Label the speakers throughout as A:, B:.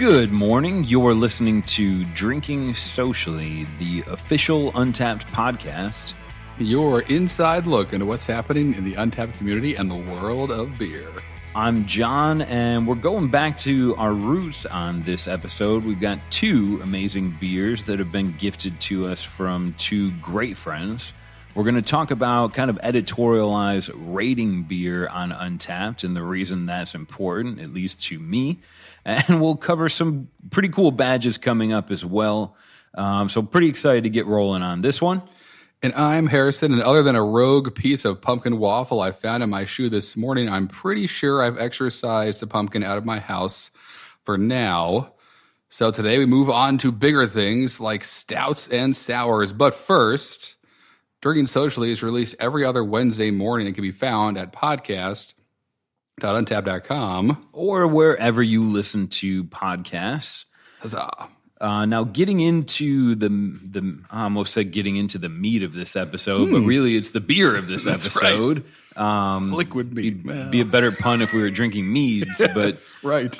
A: Good morning. You're listening to Drinking Socially, the official Untappd podcast.
B: Your inside look into what's happening in the Untappd community and the world of beer.
A: I'm John, and we're going back to our roots on this episode. We've got two amazing beers that have been gifted to us from two great friends. We're going to talk about kind of editorialize rating beer on Untappd and the reason that's important, at least to me. And we'll cover some pretty cool badges coming up as well. So pretty excited to get rolling on this one.
B: And I'm Harrison, and other than a rogue piece of pumpkin waffle I found in my shoe this morning, I'm pretty sure I've exorcised the pumpkin out of my house for now. So today we move on to bigger things like stouts and sours. But first, Drinking Socially is released every other Wednesday morning and can be found at podcast.untappd.com.
A: Or wherever you listen to podcasts.
B: Huzzah.
A: Now, getting into I almost said getting into the meat of this episode, but really it's the beer of this episode.
B: Right. Liquid meat.
A: Be a better pun if we were drinking meads, but
B: right.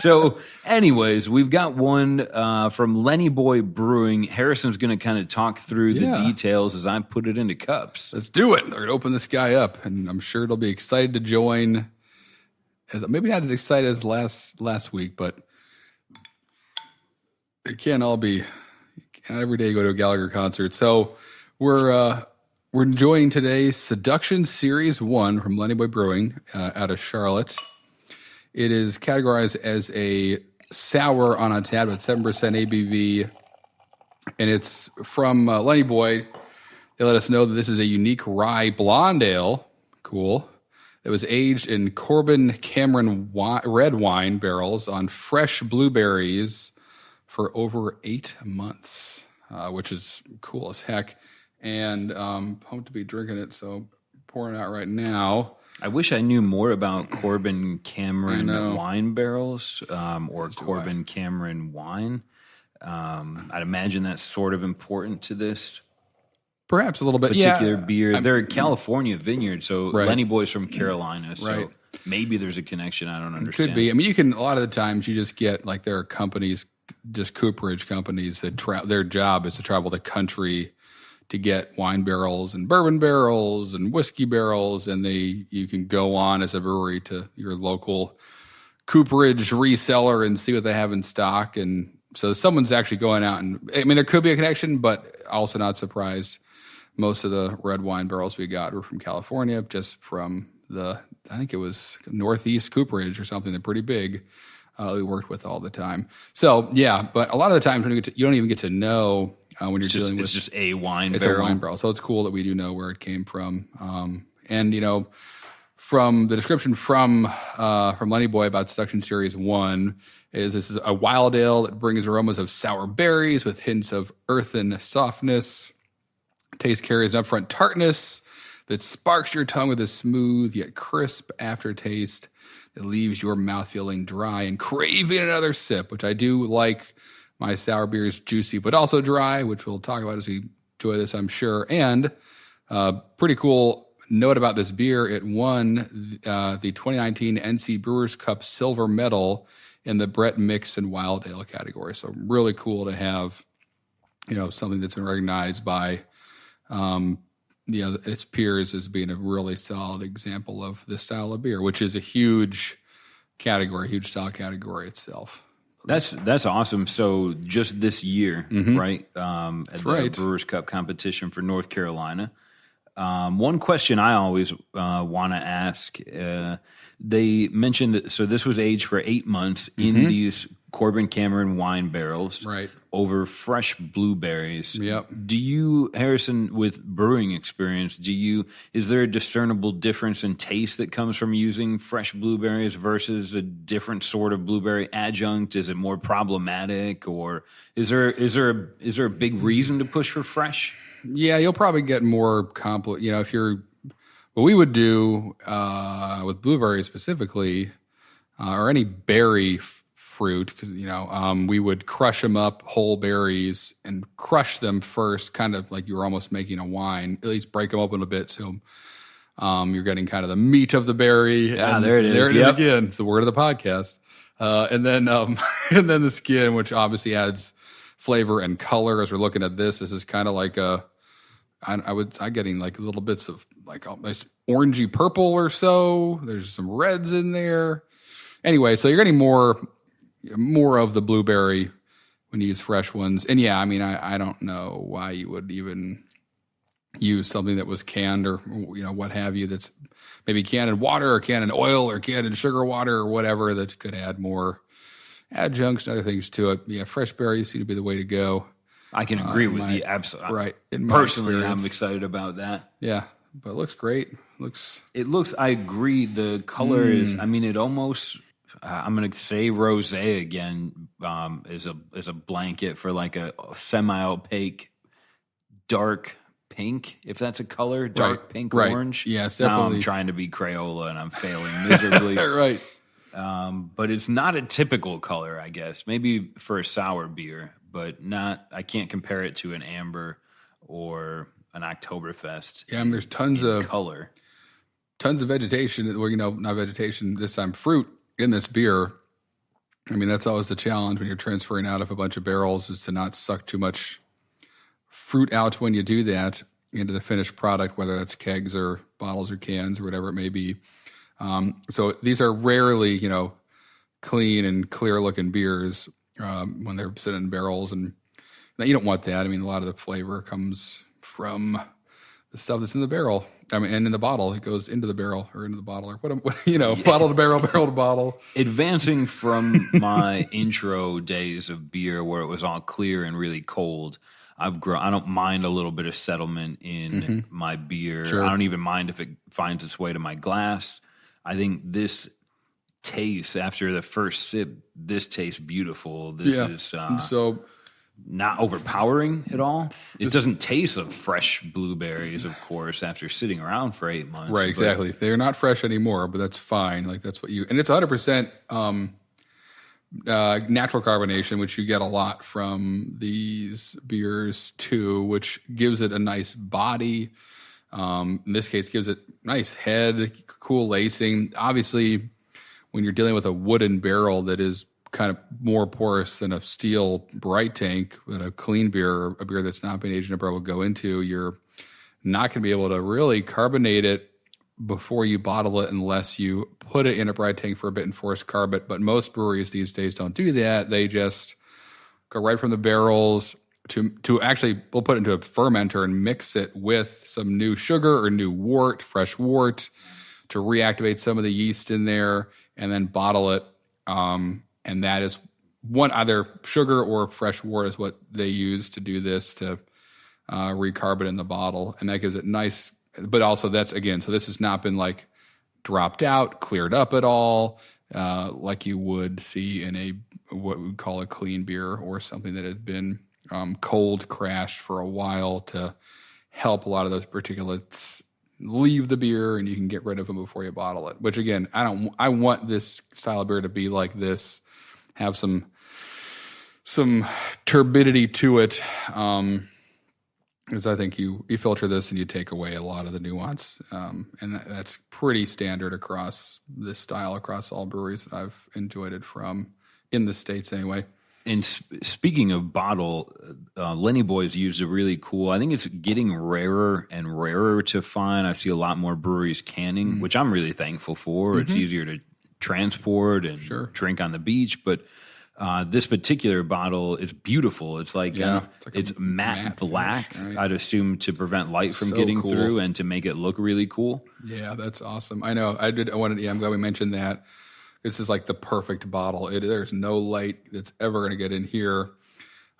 A: So, anyways, we've got one from Lenny Brewing. Harrison's going to kind of talk through the details as I put it into cups.
B: Let's do it. We're going to open this guy up, and I'm sure it'll be excited to join. Maybe not as excited as last week, but it can't every day go to a Gallagher concert. So we're enjoying today's Seduction Series 1 from Lenny Brewing out of Charlotte. It is categorized as a sour on Untappd with 7% ABV, and it's from Lenny Boy. They let us know that this is a unique rye blonde ale. Cool. It was aged in Corbin Cameron red wine barrels on fresh blueberries for over 8 months, which is cool as heck. And pumped to be drinking it, so pouring it out right now.
A: I wish I knew more about Corbin Cameron wine barrels or Corbin Cameron wine. I'd imagine that's sort of important to this.
B: Perhaps a little bit,
A: particular beer. They're a California vineyard, so Lenny Boy's from Carolina, so maybe there's a connection I don't understand.
B: It could be. I mean, you can, a lot of the times you just get, like, there are companies, just cooperage companies that their job is to travel the country to get wine barrels and bourbon barrels and whiskey barrels, and you can go on as a brewery to your local cooperage reseller and see what they have in stock. And so someone's actually going out, and I mean, there could be a connection, but also not surprised. Most of the red wine barrels we got were from California, just from I think it was Northeast Cooperage or something. They're pretty big. We worked with all the time. So, yeah, but a lot of the times when you don't even get to know when you're dealing with...
A: It's just a wine
B: barrel. It's a wine barrel. So it's cool that we do know where it came from. And, from the description from Lenny Boy about Seduction Series 1, this is a wild ale that brings aromas of sour berries with hints of earthen softness. Taste carries an upfront tartness that sparks your tongue with a smooth yet crisp aftertaste that leaves your mouth feeling dry and craving another sip, which I do like my sour beers juicy, but also dry, which we'll talk about as we enjoy this, I'm sure. And pretty cool note about this beer, it won the 2019 NC Brewers Cup Silver Medal in the Brett Mixed and Wild Ale category. So really cool to have, something that's been recognized by its peers as being a really solid example of this style of beer, which is a huge style category itself.
A: That's awesome. So just this year, right? At the Brewers Cup competition for North Carolina. One question I always want to ask, they mentioned that, so this was aged for 8 months in these Corbin Cameron wine barrels over fresh blueberries.
B: Yep.
A: Do you, Harrison, with brewing experience, is there a discernible difference in taste that comes from using fresh blueberries versus a different sort of blueberry adjunct? Is it more problematic, or is there a big reason to push for fresh?
B: Yeah, you'll probably get more if you're, what we would do with blueberries specifically, or any berry fruit, because we would crush them up, whole berries, and crush them first, kind of like you were almost making a wine. At least break them open a bit, so you're getting kind of the meat of the berry.
A: Yeah, there it is.
B: There it is again. It's the word of the podcast. And then and then the skin, which obviously adds flavor and color. As we're looking at this is kind of like I'm getting like little bits of like a nice orangey purple or so. There's some reds in there. Anyway, so you're getting more of the blueberry when you use fresh ones. And yeah, I mean, I don't know why you would even use something that was canned or, what have you, that's maybe canned in water or canned in oil or canned in sugar water or whatever that could add more adjuncts and other things to it. Yeah, fresh berries seem to be the way to go.
A: I can agree with you. Absolutely.
B: Right.
A: Personally, I'm excited about that.
B: Yeah, but it looks great.
A: I agree. The color is, I mean, it almost, I'm going to say rosé again, is a blanket for like a semi-opaque dark pink, if that's a color, dark pink orange.
B: Yeah, it's definitely.
A: Now I'm trying to be Crayola and I'm failing miserably.
B: Right.
A: But it's not a typical color, I guess. Maybe for a sour beer, but not. I can't compare it to an amber or an Oktoberfest.
B: Yeah, I mean, there's tons of
A: color,
B: tons of vegetation. Well, not vegetation this time, fruit in this beer. I mean, that's always the challenge when you're transferring out of a bunch of barrels, is to not suck too much fruit out when you do that into the finished product, whether that's kegs or bottles or cans or whatever it may be. So these are rarely, clean and clear looking beers when they're sitting in barrels, and you don't want that. I mean, a lot of the flavor comes from the stuff that's in the barrel. I mean, and in the bottle, it goes into the barrel or into the bottle or bottle to barrel, barrel to bottle.
A: Advancing from my intro days of beer where it was all clear and really cold, I don't mind a little bit of settlement in my beer.
B: Sure.
A: I don't even mind if it finds its way to my glass. I think this taste, after the first sip, this tastes beautiful. This is
B: so
A: not overpowering at all. It doesn't taste of fresh blueberries, of course, after sitting around for 8 months.
B: Right, exactly. They're not fresh anymore, but that's fine. Like, that's what and it's 100% natural carbonation, which you get a lot from these beers too, which gives it a nice body. In this case, gives it nice head, cool lacing. Obviously, when you're dealing with a wooden barrel that is kind of more porous than a steel bright tank, that a clean beer, a beer that's not been aged in a barrel will go into, you're not going to be able to really carbonate it before you bottle it unless you put it in a bright tank for a bit and force carb it. But most breweries these days don't do that. They just go right from the barrels to actually, we'll put it into a fermenter and mix it with some new sugar or new wort, fresh wort, to reactivate some of the yeast in there, and then bottle it. And that is either sugar or fresh wort is what they use to do this, to recarb it in the bottle. And that gives it nice, but also that's, again, so this has not been like dropped out, cleared up at all, like you would see in what we would call a clean beer, or something that had been cold crashed for a while, to help a lot of those particulates leave the beer and you can get rid of them before you bottle it. Which, again, I want this style of beer to be like this, have some turbidity to it, because I think you filter this and you take away a lot of the nuance, and that's pretty standard across this style, across all breweries that I've enjoyed it from, in the States anyway.
A: And speaking of bottle, Lenny Boy's used a really cool, I think it's getting rarer and rarer to find. I see a lot more breweries canning, which I'm really thankful for. It's easier to transport and drink on the beach. But this particular bottle is beautiful. It's like, it's matte black, finish, right? I'd assume to prevent light from getting through and to make it look really cool.
B: Yeah, that's awesome. I know. I'm glad we mentioned that. This is like the perfect bottle. There's no light that's ever going to get in here.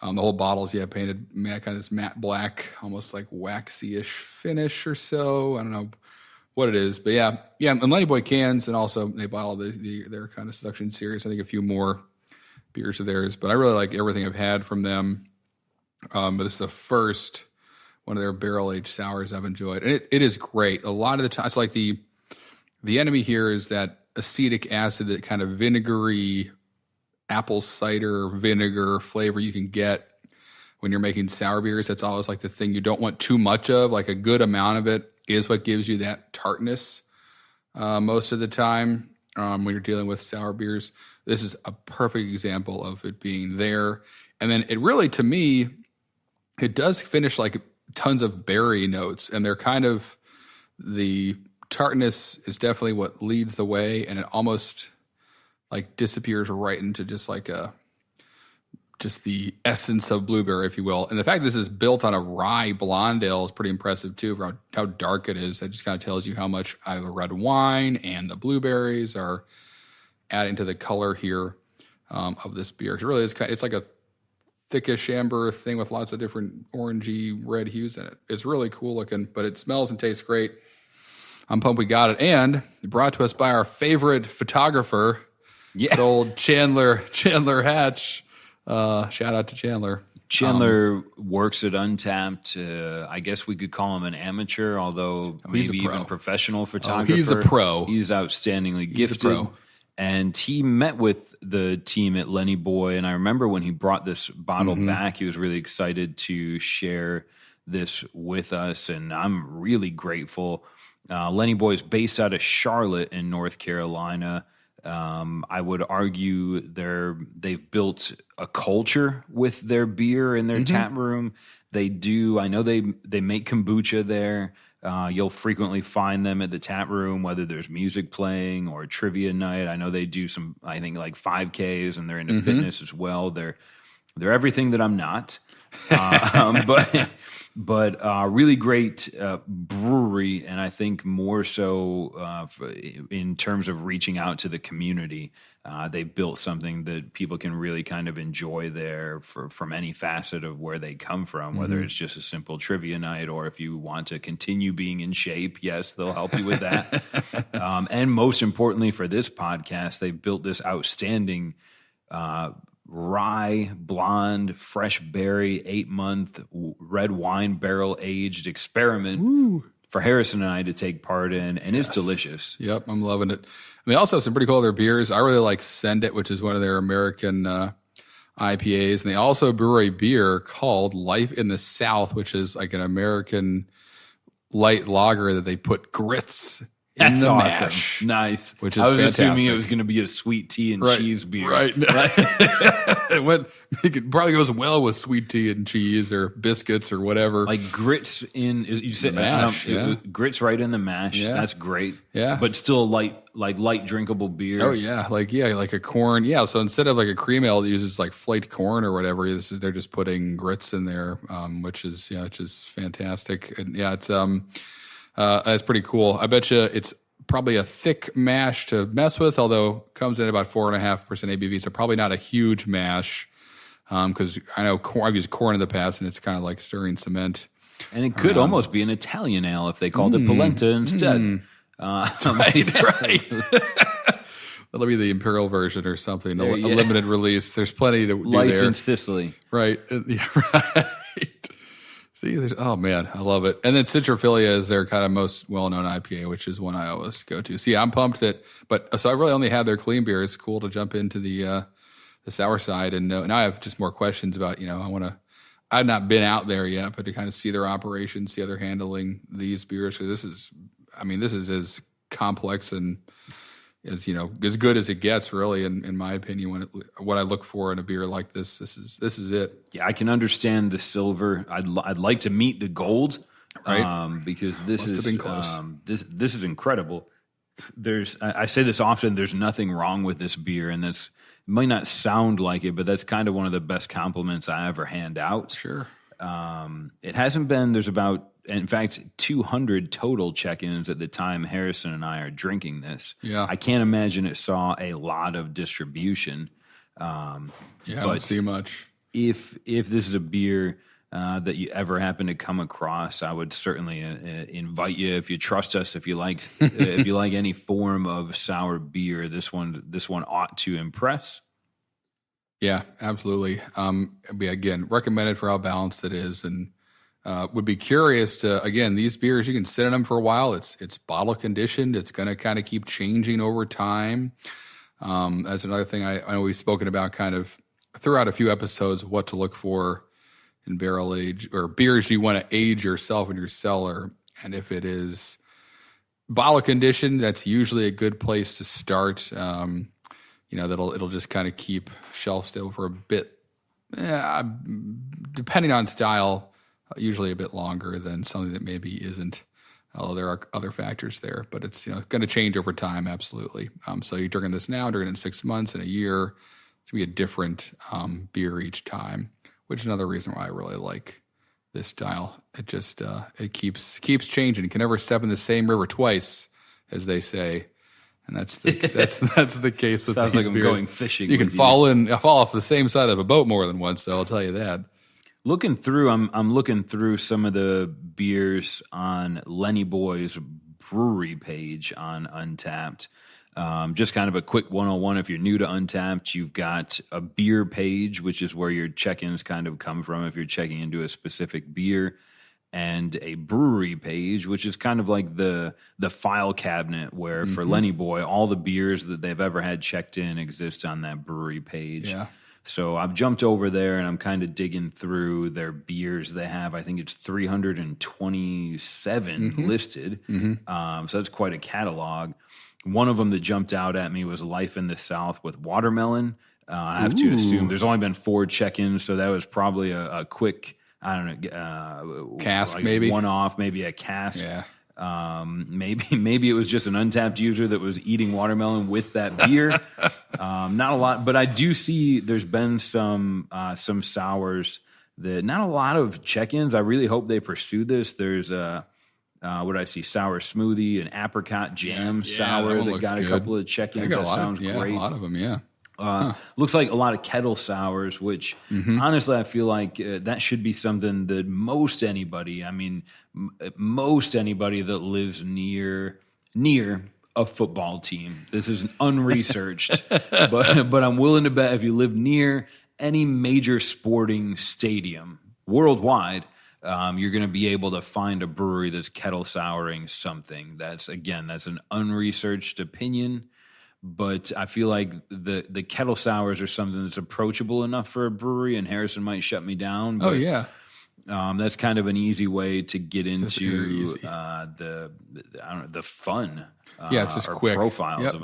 B: The whole bottle's painted kind of this matte black, almost like waxy-ish finish or so. I don't know what it is, but yeah. And Lenny Boy cans, and also they bottle their kind of Seduction series. I think a few more beers of theirs, but I really like everything I've had from them. But this is the first one of their barrel-aged sours I've enjoyed, and it is great. A lot of the time, it's like the enemy here is that acetic acid, that kind of vinegary apple cider vinegar flavor you can get when you're making sour beers. That's always like the thing you don't want too much of. Like, a good amount of it is what gives you that tartness most of the time. when you're dealing with sour beers. This is a perfect example of it being there. And then it really, to me, it does finish like tons of berry notes, and they're kind of, the tartness is definitely what leads the way, and it almost like disappears right into just like just the essence of blueberry, if you will. And the fact this is built on a rye blonde ale is pretty impressive too, for how dark it is. That just kind of tells you how much either red wine and the blueberries are adding to the color here of this beer. It really is it's like a thickish amber thing with lots of different orangey red hues in it. It's really cool looking, but it smells and tastes great. I'm pumped we got it. And brought to us by our favorite photographer, old Chandler Hatch. Shout out to Chandler.
A: Chandler works at Untappd. I guess we could call him an amateur, although maybe even professional photographer.
B: He's a pro.
A: He's outstandingly gifted. And he met with the team at Lenny Boy. And I remember when he brought this bottle back, he was really excited to share this with us. And I'm really grateful. Lenny Boy is based out of Charlotte in North Carolina. I would argue they've built a culture with their beer in their tap room. I know they make kombucha there. You'll frequently find them at the tap room, whether there's music playing or trivia night. I know they do some, I think, like 5Ks, and they're into fitness as well. They're everything that I'm not. But really great brewery, and I think more so in terms of reaching out to the community. They built something that people can really kind of enjoy there from any facet of where they come from, whether it's just a simple trivia night or if you want to continue being in shape. Yes, they'll help you with that. And most importantly for this podcast, they built this outstanding rye, blonde, fresh berry, 8-month red wine barrel aged experiment for Harrison and I to take part in, and it's delicious.
B: Yep, I'm loving it. And they also have some pretty cool other beers. I really like Send It, which is one of their American IPAs, and they also brew a beer called Life in the South, which is like an American light lager that they put grits in the mash.
A: Nice.
B: Which is
A: I was
B: fantastic.
A: assuming it was going to be a sweet tea and cheese beer.
B: Right. It probably goes well with sweet tea and cheese or biscuits or whatever.
A: Like grits in, you said
B: mash,
A: grits right in the mash.
B: Yeah.
A: That's great.
B: Yeah.
A: But still light drinkable beer.
B: Oh yeah. Like a corn. Yeah. So instead of like a cream ale that uses like flaked corn or whatever, they're just putting grits in there, which is fantastic. And it's pretty cool. I bet you it's probably a thick mash to mess with, although comes in about 4.5% ABV, so probably not a huge mash. Because I know I've used corn in the past, and it's kind of like stirring cement.
A: And it could almost be an Italian ale if they called it polenta instead.
B: Right. That'll be the imperial version or something, a limited release. There's plenty to do
A: Life
B: there.
A: in Sicily.
B: Right. Yeah, right. See, oh man, I love it. And then Citrophilia is their kind of most well-known IPA, which is one I always go to. See, I'm pumped so I really only had their clean beer. It's cool to jump into the sour side, and now I have just more questions about. I've not been out there yet, but to kind of see their operations, see how they're handling these beers. So this is as complex and as good as it gets, really, in my opinion. What I look for in a beer like this is it.
A: Yeah, I can understand the silver. I'd like to meet the gold,
B: right?
A: Because this
B: Must have been close.
A: This is incredible. I say this often. There's nothing wrong with this beer, and it might not sound like it, but that's kind of one of the best compliments I ever hand out.
B: Sure.
A: It hasn't been. There's about, in fact, 200 total check-ins at the time Harrison and I are drinking this.
B: Yeah.
A: I can't imagine it saw a lot of distribution.
B: I don't see much.
A: If this is a beer that you ever happen to come across, I would certainly invite you, if you trust us, if you like any form of sour beer, this one ought to impress.
B: Yeah, absolutely. Again, recommended for how balanced it is, and would be curious to, again, these beers, you can sit in them for a while. It's bottle conditioned. It's going to kind of keep changing over time. That's another thing I know we've spoken about kind of throughout a few episodes, what to look for in barrel age or beers you want to age yourself in your cellar. And if it is bottle condition, that's usually a good place to start. It'll just kind of keep shelf stable for a bit, depending on style, usually a bit longer than something that maybe isn't. Although there are other factors there, but it's going to change over time, absolutely. So you're drinking this now, drinking it in 6 months, in a year, it's going to be a different beer each time, which is another reason why I really like this style. It just it keeps changing. You can never step in the same river twice, as they say. And that's the case with
A: Sounds
B: these
A: like I'm
B: beers.
A: going fishing.
B: You can fall off the same side of a boat more than once, so I'll tell you that.
A: Looking through, I'm looking through some of the beers on Lenny Boy's brewery page on Untappd. Just kind of a quick 101. If you're new to Untappd, you've got a beer page, which is where your check-ins kind of come from if you're checking into a specific beer, and a brewery page, which is kind of like the file cabinet where for Lenny Boy, all the beers that they've ever had checked in exists on that brewery page.
B: Yeah.
A: So I've jumped over there and I'm kind of digging through their beers they have. I think it's 327 listed. So that's quite a catalog. One of them that jumped out at me was Life in the South with watermelon. I have to assume there's only been 4 check-ins, so that was probably a quick, I don't know,
B: cask,
A: like
B: maybe
A: one-off, maybe a cask.
B: Yeah.
A: Maybe it was just an Untappd user that was eating watermelon with that beer. Not a lot, but I do see there's been some sours that not a lot of check-ins. I really hope they pursue this. There's what I see, sour smoothie, an apricot jam sour that got a couple of check-ins. That sounds great.
B: A lot of them, yeah.
A: Looks like a lot of kettle sours, which honestly I feel like that should be something that most anybody that lives near a football team. This is unresearched, but I'm willing to bet if you live near any major sporting stadium worldwide, you're going to be able to find a brewery that's kettle souring something. That's an unresearched opinion. But I feel like the kettle sours are something that's approachable enough for a brewery, and Harrison might shut me down. But, that's kind of an easy way to get into the fun.
B: It's just quick
A: profiles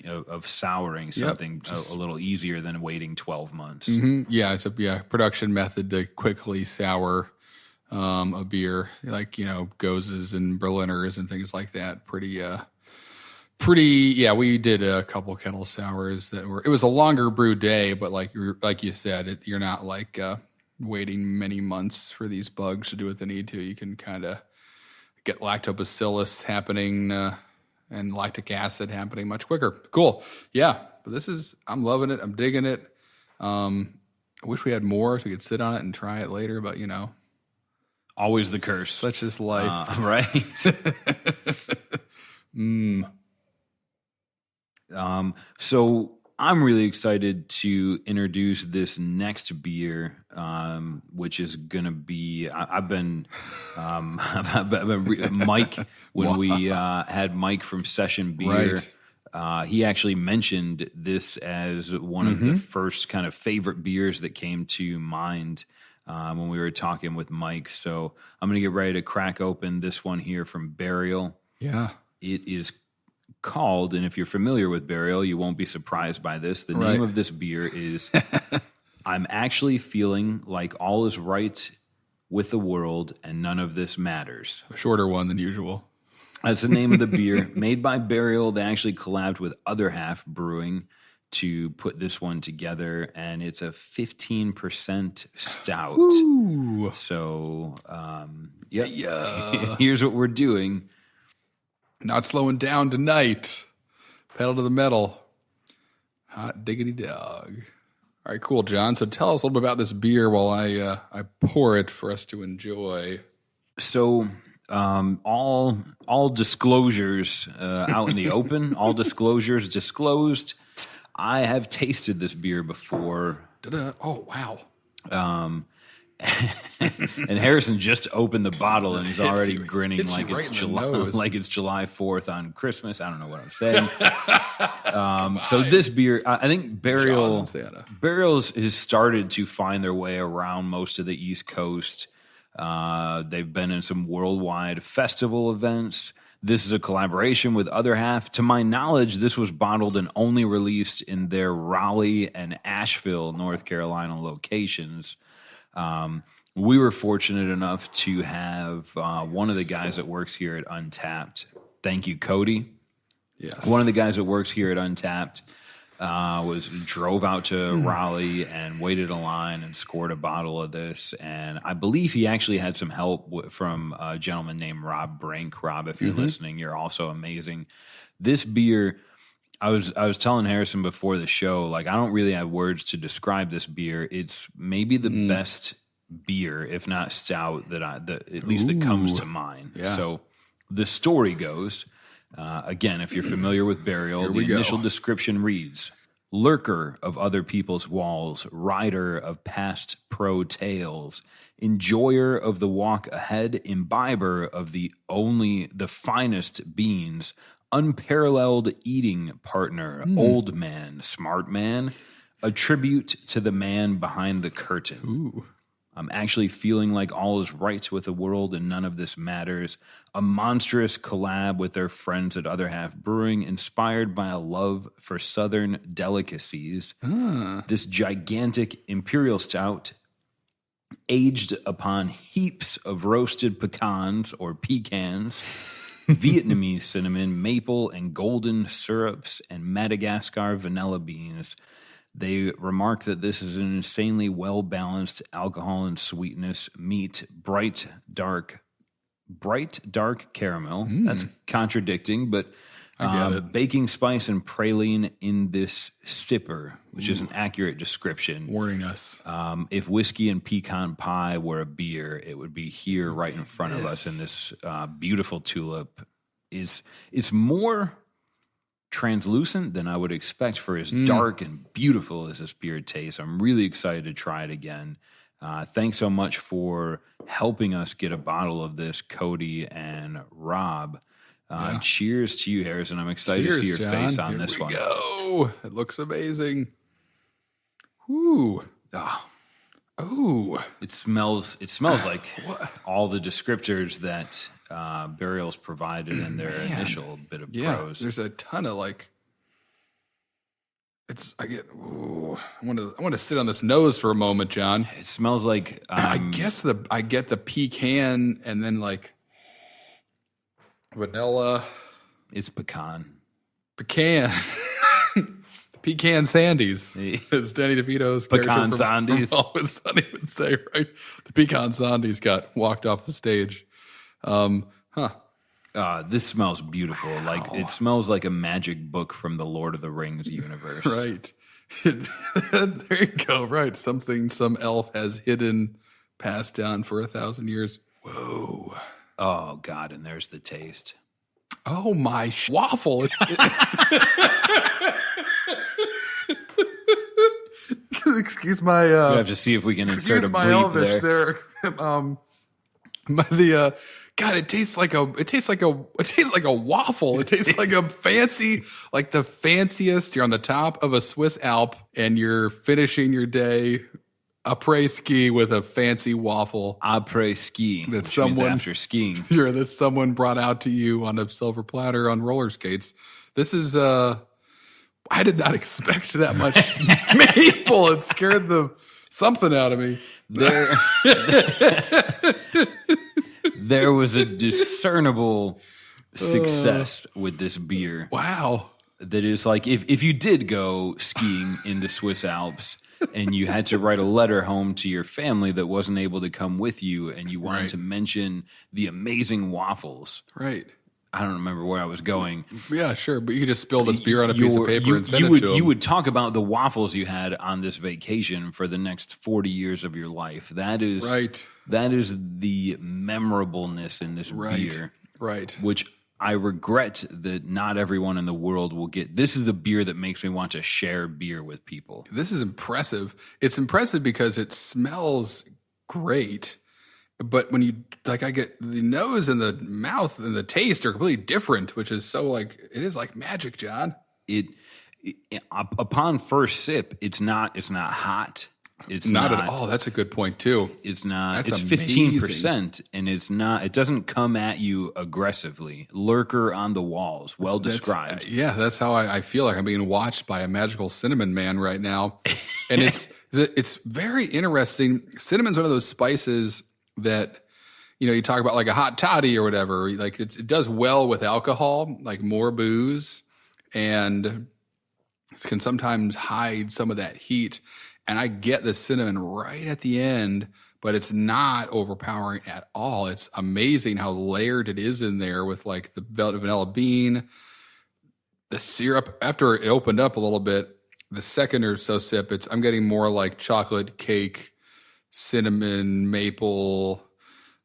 A: of souring something a little easier than waiting 12 months.
B: Yeah, it's a production method to quickly sour a beer, like Gozes and Berliners and things like that. We did a couple kettle sours it was a longer brew day, but like you said, you're not like waiting many months for these bugs to do what they need to. You can kind of get lactobacillus happening and lactic acid happening much quicker. Cool. Yeah, but I'm loving it. I'm digging it. I wish we had more so we could sit on it and try it later, but
A: always the curse.
B: Such is life.
A: Right. So I'm really excited to introduce this next beer, which is going to be. I've been Mike when we had Mike from Session Beer. Right. He actually mentioned this as one of the first kind of favorite beers that came to mind when we were talking with Mike. So I'm going to get ready to crack open this one here from Burial.
B: Yeah,
A: it is called, and if you're familiar with Burial, you won't be surprised by this. The name of this beer is I'm Actually Feeling Like All Is Right with the World and None of This Matters.
B: A shorter one than usual.
A: That's the name of the beer. Made by Burial. They actually collabed with Other Half Brewing to put this one together, and it's a 15% stout.
B: Ooh.
A: So, here's what we're doing.
B: Not slowing down tonight. Pedal to the metal. Hot diggity dog. All right, cool, John. So tell us a little bit about this beer while I pour it for us to enjoy.
A: So all disclosures out in the open, all disclosures disclosed. I have tasted this beer before.
B: Oh, wow.
A: And Harrison just opened the bottle and he's already grinning like it's July 4th on Christmas. I don't know what I'm saying. So this beer, I think Burial's has started to find their way around most of the East Coast. They've been in some worldwide festival events. This is a collaboration with Other Half. To my knowledge, this was bottled and only released in their Raleigh and Asheville, North Carolina locations. We were fortunate enough to have one of the guys that works here at Untappd. Thank you, Cody.
B: Yes.
A: One of the guys that works here at Untappd drove out to Raleigh and waited in line and scored a bottle of this. And I believe he actually had some help from a gentleman named Rob Brink. Rob, if you're listening, you're also amazing. This beer, I was telling Harrison before the show, like, I don't really have words to describe this beer. It's maybe the best beer, if not stout, that at least that comes to mind.
B: Yeah.
A: So the story goes, again, if you're familiar with Burial, the initial description reads, lurker of other people's walls, rider of past pro tales, enjoyer of the walk ahead, imbiber of the finest beans, unparalleled eating partner, old man, smart man, a tribute to the man behind the curtain.
B: Ooh.
A: I'm actually feeling like all is right with the world and none of this matters. A monstrous collab with their friends at Other Half Brewing, inspired by a love for Southern delicacies. This gigantic imperial stout, aged upon heaps of roasted pecans or pecans, Vietnamese cinnamon, maple and golden syrups, and Madagascar vanilla beans. They remark that this is an insanely well-balanced alcohol and sweetness meet bright, dark caramel. That's contradicting, but baking spice and praline in this sipper, which is an accurate description.
B: Warning us.
A: If whiskey and pecan pie were a beer, it would be here right in front of us in this beautiful tulip. It's more translucent than I would expect for as dark and beautiful as this beer tastes. I'm really excited to try it again. Thanks so much for helping us get a bottle of this, Cody and Rob. Cheers to you, Harrison. I'm excited to see your face on this one.
B: Go. It looks amazing. Ooh. Oh.
A: It smells like all the descriptors that Burial's provided in their initial bit of prose.
B: There's a ton of I want to sit on this nose for a moment, John.
A: It smells like
B: I get the pecan and then vanilla.
A: It's pecan.
B: Pecan Sandies, as Danny DeVito's
A: Pecan Sandies.
B: From Always Sunny would say, right? The Pecan Sandies got walked off the stage.
A: This smells beautiful. Like, it smells like a magic book from the Lord of the Rings universe.
B: Right. There you go. Right. Something some elf has hidden, passed down for 1,000 years. Whoa.
A: Oh, God. And there's the taste.
B: Oh, my waffle. Excuse my.
A: We have to see if we can insert a bleep there.
B: God, it tastes like a waffle. It tastes like a fancy, like the fanciest. You're on the top of a Swiss Alp and you're finishing your day après ski with a fancy waffle.
A: Après ski.
B: That
A: which
B: someone
A: means after skiing.
B: Sure, that someone brought out to you on a silver platter on roller skates. This is I did not expect that much maple. It scared something out of me.
A: There was a discernible success with this beer.
B: Wow.
A: That is like, if you did go skiing in the Swiss Alps and you had to write a letter home to your family that wasn't able to come with you and you wanted to mention the amazing waffles.
B: Right.
A: I don't remember where I was going.
B: Yeah, sure. But you could just spill this beer on a piece of paper and send it to them.
A: You would talk about the waffles you had on this vacation for the next 40 years of your life. That is
B: right.
A: That is the memorableness in this beer.
B: Right.
A: Which I regret that not everyone in the world will get. This is the beer that makes me want to share beer with people.
B: This is impressive. It's impressive because it smells great. But when you, I get the nose and the mouth and the taste are completely different, which is so it is like magic, John.
A: Upon first sip, it's not hot. It's
B: not at all. That's a good point too.
A: It's not.
B: That's
A: It's 15%, and it's not. It doesn't come at you aggressively. Lurker on the walls. Well described.
B: That's how I feel like I'm being watched by a magical cinnamon man right now, and it's very interesting. Cinnamon's one of those spices that you talk about like a hot toddy or whatever. Like it does well with alcohol, like more booze, and it can sometimes hide some of that heat. And I get the cinnamon right at the end, but it's not overpowering at all. It's amazing how layered it is in there with like the vanilla bean, the syrup. After it opened up a little bit, the second or so sip, I'm getting more like chocolate cake, cinnamon, maple,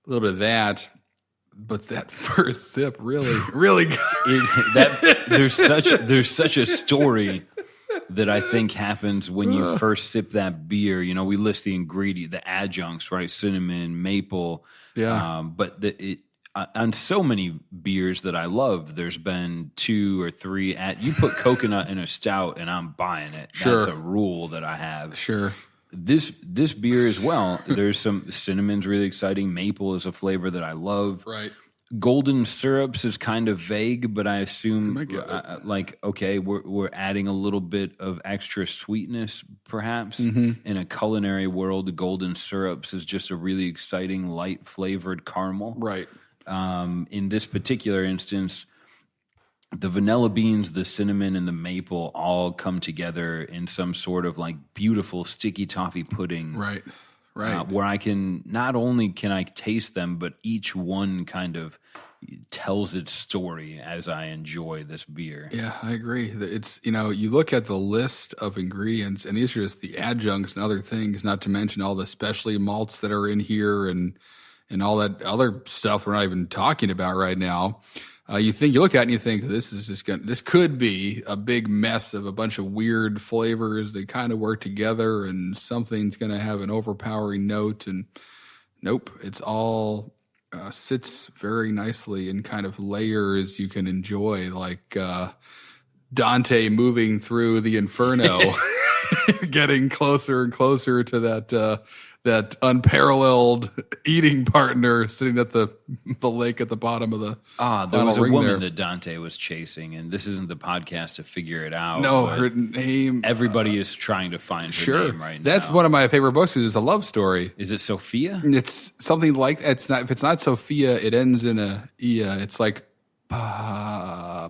B: a little bit of that. But that first sip, really good.
A: There's such a story that I think happens when you first sip that beer. We list the ingredient, the adjuncts, right? Cinnamon, maple.
B: Yeah.
A: But on so many beers that I love, there's been 2 or 3. You put coconut in a stout, and I'm buying it.
B: Sure.
A: That's a rule that I have.
B: Sure.
A: This beer as well. There's some cinnamon's really exciting. Maple is a flavor that I love.
B: Right.
A: Golden syrups is kind of vague, but I assume
B: okay,
A: we're adding a little bit of extra sweetness, perhaps. In a culinary world, the golden syrups is just a really exciting, light flavored caramel.
B: Right.
A: In this particular instance, the vanilla beans, the cinnamon, and the maple all come together in some sort of like beautiful sticky toffee pudding.
B: Right.
A: Where I can not only can I taste them, but each one kind of tells its story as I enjoy this beer.
B: Yeah, I agree. It's you look at the list of ingredients, and these are just the adjuncts and other things, not to mention all the specialty malts that are in here and all that other stuff we're not even talking about right now. You look at it and you think this could be a big mess of a bunch of weird flavors that kind of work together, and something's going to have an overpowering note. And nope, it's all sits very nicely in kind of layers you can enjoy, like Dante moving through the Inferno, getting closer and closer to that unparalleled eating partner sitting at the lake at the bottom of the
A: there was a woman that Dante was chasing, and this isn't the podcast to figure it out.
B: No, her name.
A: Everybody is trying to find her name right now.
B: That's one of my favorite books. It's a love story.
A: Is it Sophia?
B: It's something like it's not. If it's not Sophia, it ends in a ia. It's like.
A: Yeah,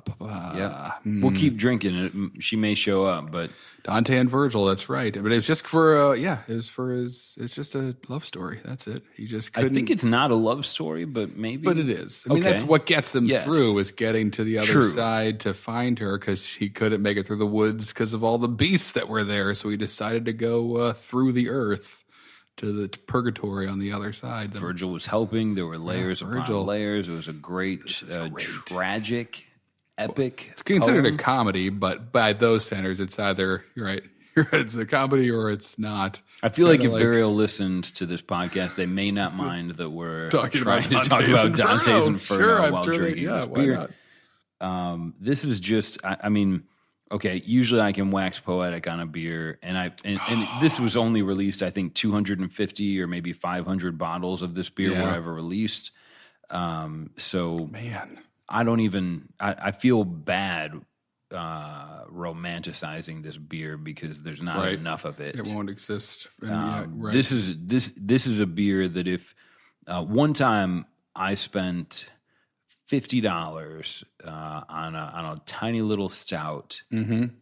A: we'll keep drinking. She may show up, but
B: Dante and Virgil. That's right. But it's just for it was for his. It's just a love story. That's it. He just couldn't.
A: I think it's not a love story, but maybe.
B: But it is. I mean, that's what gets them through is getting to the other side to find her, because he couldn't make it through the woods because of all the beasts that were there. So he decided to go through the earth to the purgatory on the other side.
A: Virgil was helping. There were layers upon layers. It was a great, tragic, epic.
B: It's considered a comedy, but by those standards, it's either you're right. It's a comedy or it's not.
A: I feel like if Burial listens to this podcast, they may not mind that we're trying to talk about Dante's Inferno while drinking this beer. This is just, I mean. Okay, usually I can wax poetic on a beer, and this was only released, I think, 250 or maybe 500 bottles of this beer were ever released. So,
B: man,
A: I feel bad romanticizing this beer because there's not enough of it.
B: It won't exist.
A: This is a beer that if one time I spent $50 on a tiny little stout, and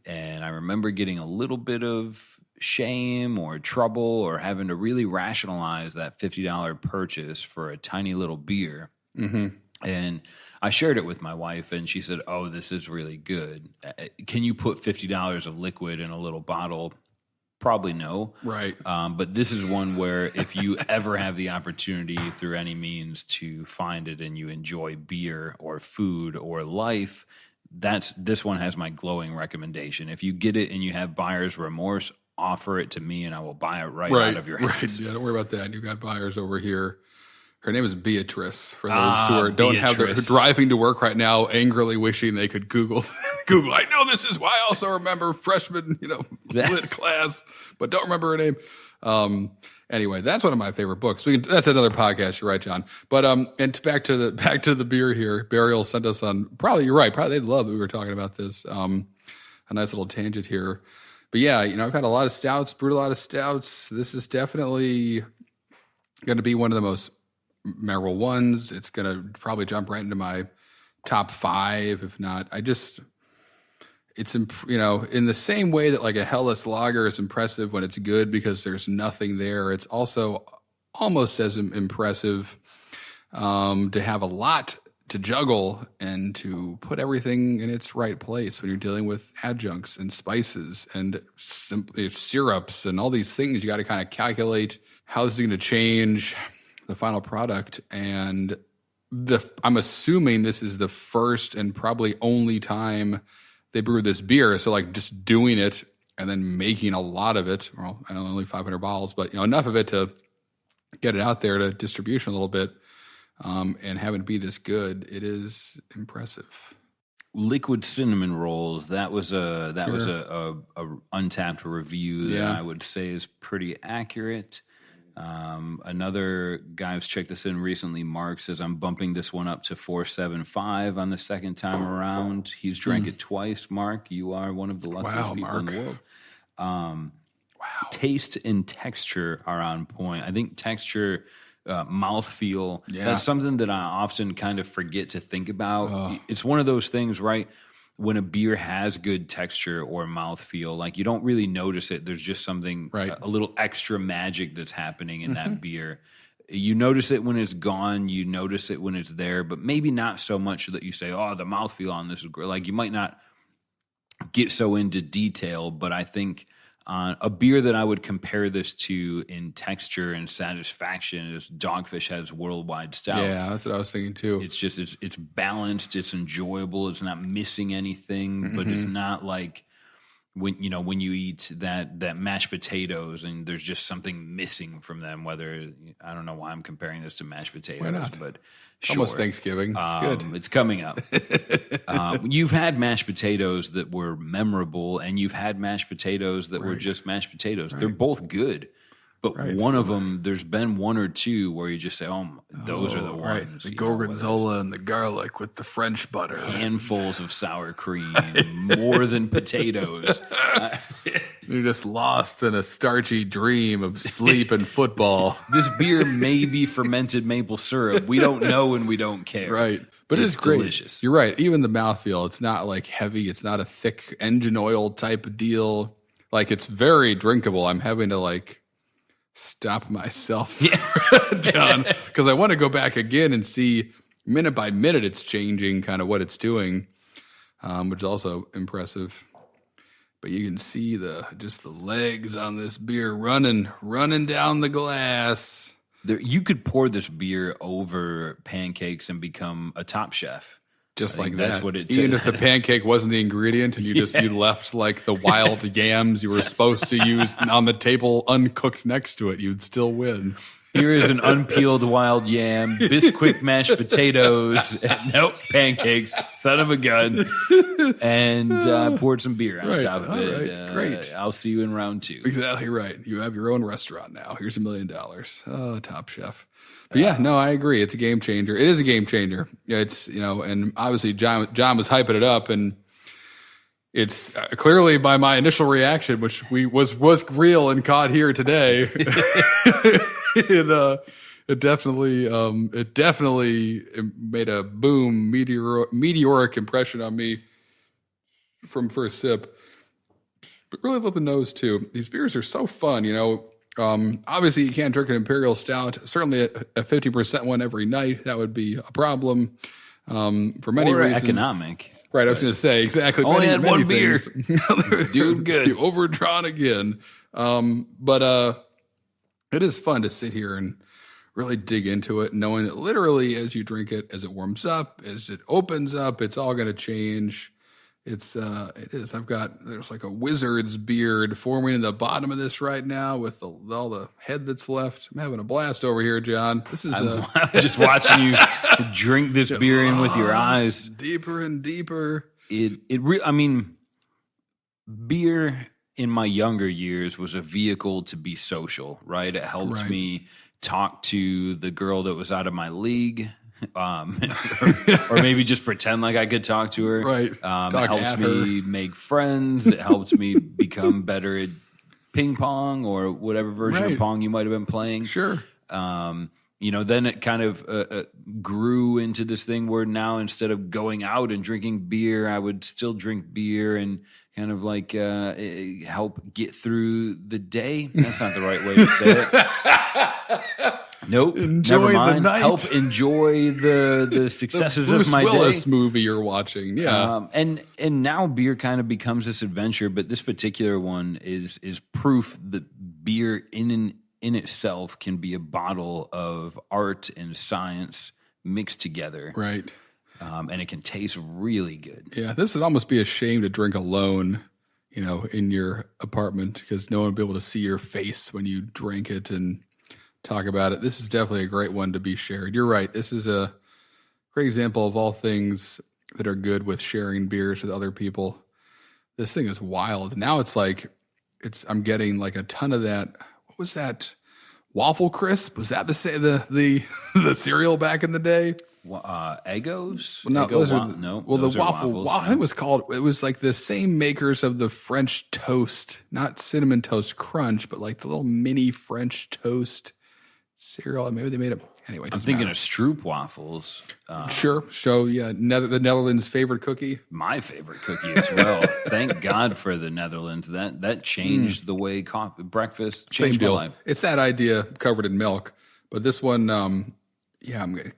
A: I remember getting a little bit of shame or trouble or having to really rationalize that $50 purchase for a tiny little beer. And I shared it with my wife, and she said, "Oh, this is really good. Can you put $50 of liquid in a little bottle?" Probably no.
B: Right.
A: But this is one where if you ever have the opportunity through any means to find it and you enjoy beer or food or life, this one has my glowing recommendation. If you get it and you have buyer's remorse, offer it to me and I will buy it right out of your hands.
B: Right. Yeah, don't worry about that. You've got buyers over here. Her name is Beatrice. For those who don't have their driving to work right now, angrily wishing they could Google. I know this is why I also remember freshman, lit class, but don't remember her name. Anyway, that's one of my favorite books. That's another podcast. You're right, John. But and back to the beer here. Burial sent us on. Probably you're right. Probably they'd love that we were talking about this. A nice little tangent here. But yeah, I've had a lot of stouts, brewed a lot of stouts. This is definitely going to be one of the most memorable ones. It's going to probably jump right into my top 5, if not. It's in the same way that like a Helles Lager is impressive when it's good because there's nothing there. It's also almost as impressive to have a lot to juggle and to put everything in its right place when you're dealing with adjuncts and spices and syrups and all these things. You got to kind of calculate how this is going to change the final product. And I'm assuming this is the first and probably only time they brew this beer. So like just doing it and then making a lot of it, well, I know only 500 bottles, but enough of it to get it out there to distribution a little bit. And having it be this good, it is impressive.
A: Liquid cinnamon rolls. That was a Untappd review that I would say is pretty accurate. Another guy who's checked this in recently, Mark, says I'm bumping this one up to 4.75 on the second time around. He's drank it twice. Mark, you are one of the luckiest people in the world. Taste and texture are on point. I think texture. Mouthfeel. That's something that I often kind of forget to think about. It's one of those things, right? When a beer has good texture or mouthfeel, like you don't really notice it. There's just something, a little extra magic that's happening in that beer. You notice it when it's gone. You notice it when it's there, but maybe not so much that you say, oh, the mouthfeel on this is great. Like you might not get so into detail, but I think a beer that I would compare this to in texture and satisfaction is Dogfish Head's Worldwide Stout.
B: Yeah, that's what I was thinking too.
A: It's just it's balanced, it's enjoyable, it's not missing anything, but it's not like when you eat that mashed potatoes and there's just something missing from them. Whether I don't know why I'm comparing this to mashed potatoes,
B: why not?
A: But sure.
B: Almost Thanksgiving. It's good.
A: It's coming up. You've had mashed potatoes that were memorable, and you've had mashed potatoes that were just mashed potatoes. They're both good, but one of them, there's been one or two where you just say, "Oh, those are the ones."
B: The gorgonzola and the garlic with the French butter,
A: handfuls of sour cream, more than potatoes.
B: You're just lost in a starchy dream of sleep and football.
A: This beer may be fermented maple syrup. We don't know and we don't care.
B: Right. But it's great.
A: Delicious.
B: You're right. Even the mouthfeel, it's not like heavy. It's not a thick engine oil type of deal. Like it's very drinkable. I'm having to like stop myself, John, because I want to go back again and see minute by minute it's changing kind of what it's doing, which is also impressive. But you can see the legs on this beer running down the glass.
A: You could pour this beer over pancakes and become a top chef.
B: Just like that.
A: That's what it
B: Even if the pancake wasn't the ingredient and you left like the wild yams you were supposed to use on the table uncooked next to it, you'd still win.
A: Here is an unpeeled wild yam, Bisquick mashed potatoes, nope, pancakes, son of a gun, and poured some beer on top of it.
B: Right. Great.
A: I'll see you in round 2.
B: Exactly right. You have your own restaurant now. Here's $1 million. Oh, Top Chef. But yeah, no, I agree. It's a game changer. It is a game changer. It's, and obviously John was hyping it up, and it's clearly by my initial reaction, which was real and caught here today. It definitely made a boom meteoric impression on me from first sip. But really love the nose too. These beers are so fun, Obviously, you can't drink an Imperial Stout. Certainly, a 50% one every night, that would be a problem for many reasons.
A: Economic.
B: Right, I was going to say, exactly.
A: Only had one beer. Doing good.
B: Overdrawn again. But it is fun to sit here and really dig into it, knowing that literally as you drink it, as it warms up, as it opens up, it's all going to change. It is. There's like a wizard's beard forming in the bottom of this right now with all the head that's left. I'm having a blast over here, John.
A: I'm just watching you drink this beer in with your eyes.
B: Deeper and deeper.
A: Beer in my younger years was a vehicle to be social, right? It helped me talk to the girl that was out of my league, or maybe just pretend like I could talk to her.
B: Right.
A: It helped me make friends. It helped me become better at ping pong or whatever version of pong you might have been playing.
B: Sure.
A: Then it kind of grew into this thing where now instead of going out and drinking beer, I would still drink beer and kind of like help get through the day. That's not the right way to say it. Nope.
B: Enjoy
A: never mind.
B: the night.
A: Help enjoy the successes
B: Bruce
A: of my
B: Willis
A: day.
B: movie you're watching. Yeah.
A: And now beer kind of becomes this adventure, but this particular one is proof that beer in itself can be a bottle of art and science mixed together.
B: Right.
A: And it can taste really good.
B: Yeah, this would almost be a shame to drink alone, in your apartment because no one would be able to see your face when you drink it and talk about it. This is definitely a great one to be shared. You're right. This is a great example of all things that are good with sharing beers with other people. This thing is wild. Now it's like I'm getting like a ton of that. What was that? Waffle Crisp? Was that the cereal back in the day?
A: Eggos?
B: Well, no,
A: Eggo
B: the waffle. I think it was called. It was like the same makers of the French toast, not Cinnamon Toast Crunch, but like the little mini French toast cereal. Maybe they made it. Anyway,
A: I'm thinking of Stroop waffles.
B: Sure. So yeah, the Netherlands' favorite cookie.
A: My favorite cookie as well. Thank God for the Netherlands. That changed the way breakfast changed my life.
B: It's that idea covered in milk, but this one, I'm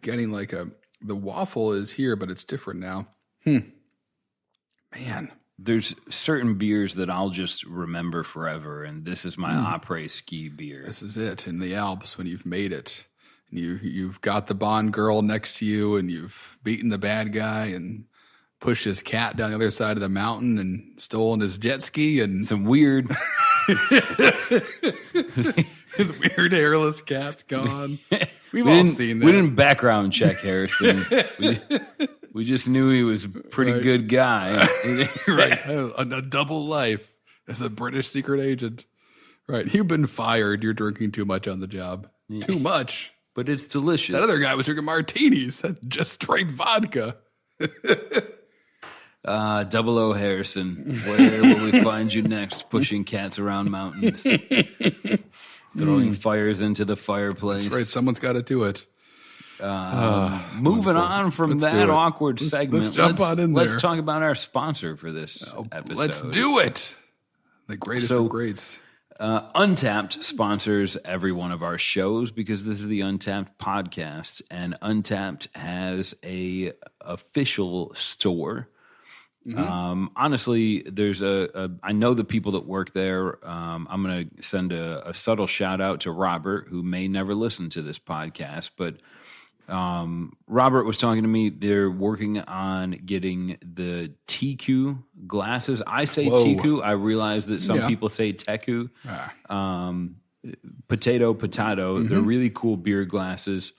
B: getting like the waffle is here, but it's different now. Man.
A: There's certain beers that I'll just remember forever, and this is my après ski beer.
B: This is it in the Alps when you've made it. And you've got the Bond girl next to you, and you've beaten the bad guy and pushed his cat down the other side of the mountain and stolen his jet ski and
A: some weird
B: his weird hairless cat's gone. We've all seen that.
A: We didn't background check Harrison. We just knew he was a pretty good guy.
B: Right. A double life as a British secret agent. Right. You've been fired. You're drinking too much on the job. Yeah. Too much.
A: But it's delicious.
B: That other guy was drinking martinis. That's just straight vodka.
A: 00 Harrison. Where will we find you next? Pushing cats around mountains. Throwing fires into the fireplace.
B: That's right. Someone's got to do it.
A: Moving on from that awkward segment.
B: Let's jump on in there.
A: Let's talk about our sponsor for this episode.
B: Let's do it. The greatest of greats.
A: Untappd sponsors every one of our shows because this is the Untappd podcast, and Untappd has a official store. Honestly, there's I know the people that work there. I'm going to send a subtle shout out to Robert, who may never listen to this podcast, but Robert was talking to me. They're working on getting the TQ glasses. I say TQ. I realize that some people say Teku. Potato. They're really cool beer glasses.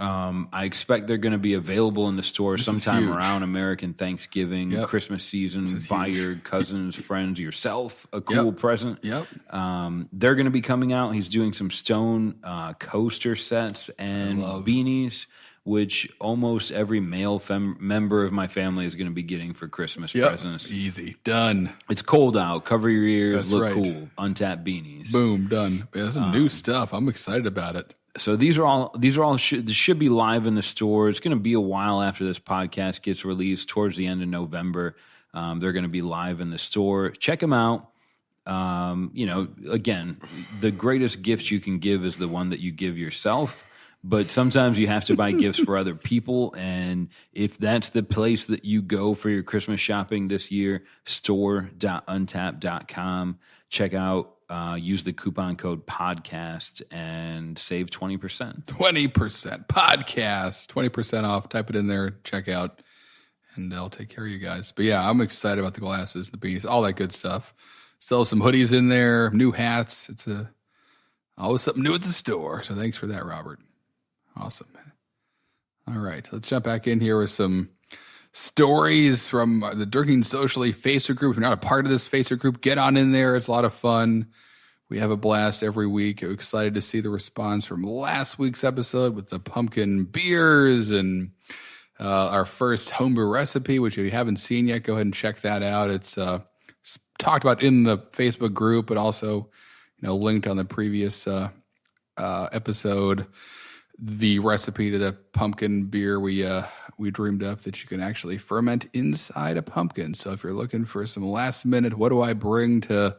A: I expect they're going to be available in the store sometime around American Thanksgiving, Christmas season. Buy your cousins, friends, yourself a cool present. They're going to be coming out. He's doing some stone coaster sets and beanies, which almost every male member of my family is going to be getting for Christmas presents.
B: Easy. Done.
A: It's cold out. Cover your ears.
B: That's
A: look cool. Untappd beanies.
B: Boom. Done. That's some new stuff. I'm excited about it.
A: So these should be live in the store. It's going to be a while after this podcast gets released, towards the end of November. They're going to be live in the store. Check them out. Again, the greatest gift you can give is the one that you give yourself. But sometimes you have to buy gifts for other people. And if that's the place that you go for your Christmas shopping this year, store.untappd.com. Check out. Use the coupon code podcast and save 20%.
B: 20% podcast, 20% off. Type it in there, check out, and I'll take care of you guys. But yeah, I'm excited about the glasses, the beanies, all that good stuff. Still some hoodies in there, new hats. It's always something new at the store. So thanks for that, Robert. Awesome. All right, let's jump back in here with some stories from the Drinking Socially Facebook group. If you're not a part of this Facebook group, get on in there. It's a lot of fun. We have a blast every week. I'm excited to see the response from last week's episode with the pumpkin beers and our first homebrew recipe, which if you haven't seen yet, go ahead and check that out. It's talked about in the Facebook group, but also linked on the previous episode. The recipe to the pumpkin beer we dreamed up that you can actually ferment inside a pumpkin. So if you're looking for some last minute, what do I bring to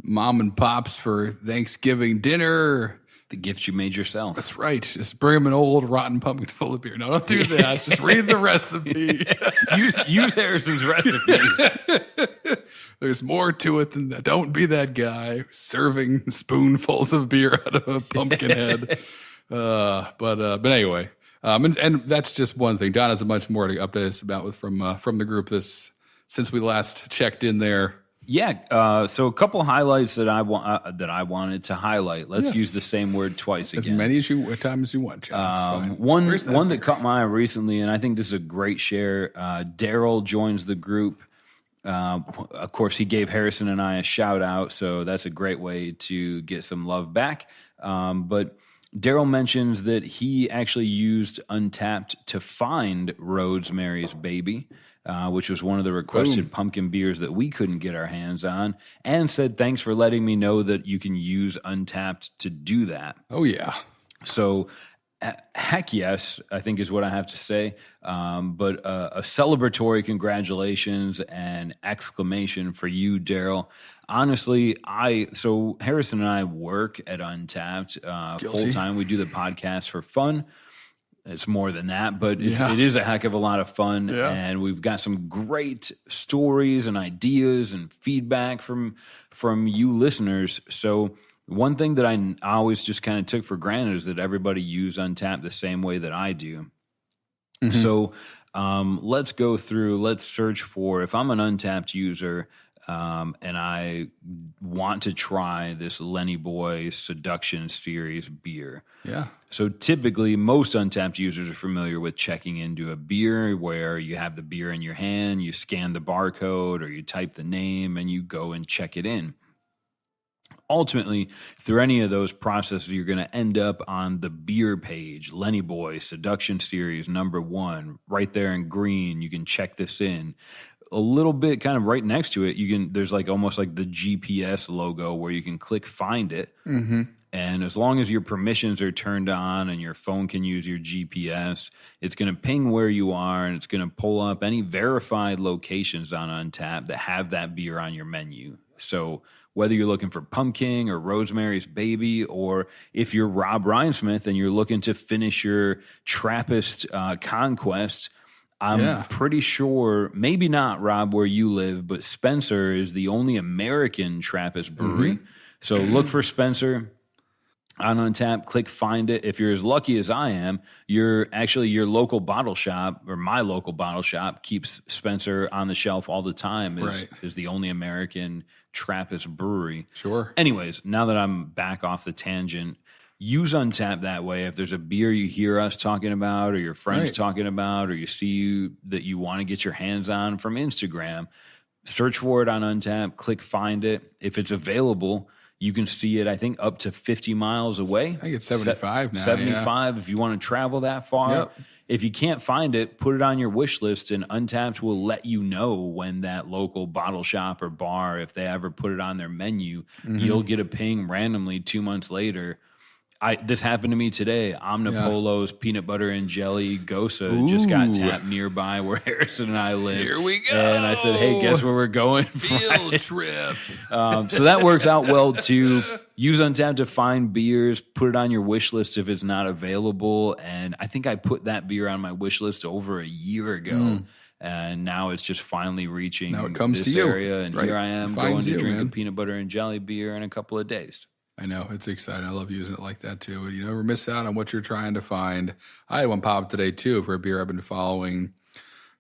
B: mom and pops for Thanksgiving dinner?
A: The gift you made yourself.
B: That's right. Just bring them an old rotten pumpkin full of beer. No, don't do that. Just read the recipe.
A: use Harrison's recipe.
B: There's more to it than that. Don't be that guy serving spoonfuls of beer out of a pumpkin head. But anyway, and that's just one thing. Don has a much more to update us about from the group since we last checked in there.
A: Yeah. So a couple highlights that I wanted to highlight. Let's use the same word twice again.
B: As many times as you want, John.
A: One that caught my eye recently, and I think this is a great share. Daryl joins the group. Of course, he gave Harrison and I a shout out, so that's a great way to get some love back. But Daryl mentions that he actually used Untappd to find Rosemary's Baby, which was one of the requested pumpkin beers that we couldn't get our hands on, and said, thanks for letting me know that you can use Untappd to do that.
B: Oh, yeah.
A: So, heck yes, I think is what I have to say. But a celebratory congratulations and exclamation for you, Daryl. Honestly, so Harrison and I work at Untappd full time. We do the podcast for fun. It's more than that, but it is a heck of a lot of fun. Yeah. And we've got some great stories and ideas and feedback from you listeners. So one thing that I always just kind of took for granted is that everybody use Untappd the same way that I do. Mm-hmm. So let's search for, if I'm an Untappd user, and I want to try this Lenny Boy Seduction Series beer.
B: Yeah.
A: So typically, most Untappd users are familiar with checking into a beer where you have the beer in your hand, you scan the barcode, or you type the name, and you go and check it in. Ultimately, through any of those processes, you're going to end up on the beer page, Lenny Boy Seduction Series #1, right there in green. You can check this in. A little bit kind of right next to it, there's like almost like the GPS logo where you can click find it. Mm-hmm. And as long as your permissions are turned on and your phone can use your GPS, it's going to ping where you are and it's going to pull up any verified locations on Untappd that have that beer on your menu. So whether you're looking for Pumpkin or Rosemary's Baby, or if you're Rob Rhinesmith and you're looking to finish your Trappist conquest, I'm pretty sure, maybe not, Rob, where you live, but Spencer is the only American Trappist brewery. Mm-hmm. So look for Spencer on Untappd, click find it. If you're as lucky as I am, your local bottle shop, or my local bottle shop, keeps Spencer on the shelf all the time is the only American Trappist brewery.
B: Sure.
A: Anyways, now that I'm back off the tangent, use Untappd that way. If there's a beer you hear us talking about or your friends talking about, or you see that you want to get your hands on from Instagram, search for it on Untappd, click find it. If it's available, you can see it, I think, up to 50 miles away.
B: I think it's 75 now.
A: 75 if you want to travel that far.
B: Yep.
A: If you can't find it, put it on your wish list, and Untappd will let you know when that local bottle shop or bar, if they ever put it on their menu, you'll get a ping randomly 2 months later. This happened to me today. Omnipolo's peanut butter and jelly Gosa just got tapped nearby where Harrison and I live.
B: Here we go.
A: And I said, hey, guess where we're going?
B: Field trip.
A: So that works out well, too. Use Untappd to find beers. Put it on your wish list if it's not available. And I think I put that beer on my wish list over a year ago. And now it's just finally reaching this area. And here I am going to drink a peanut butter and jelly beer in a couple of days.
B: I know. It's exciting. I love using it like that, too. You never miss out on what you're trying to find. I had one pop up today, too, for a beer I've been following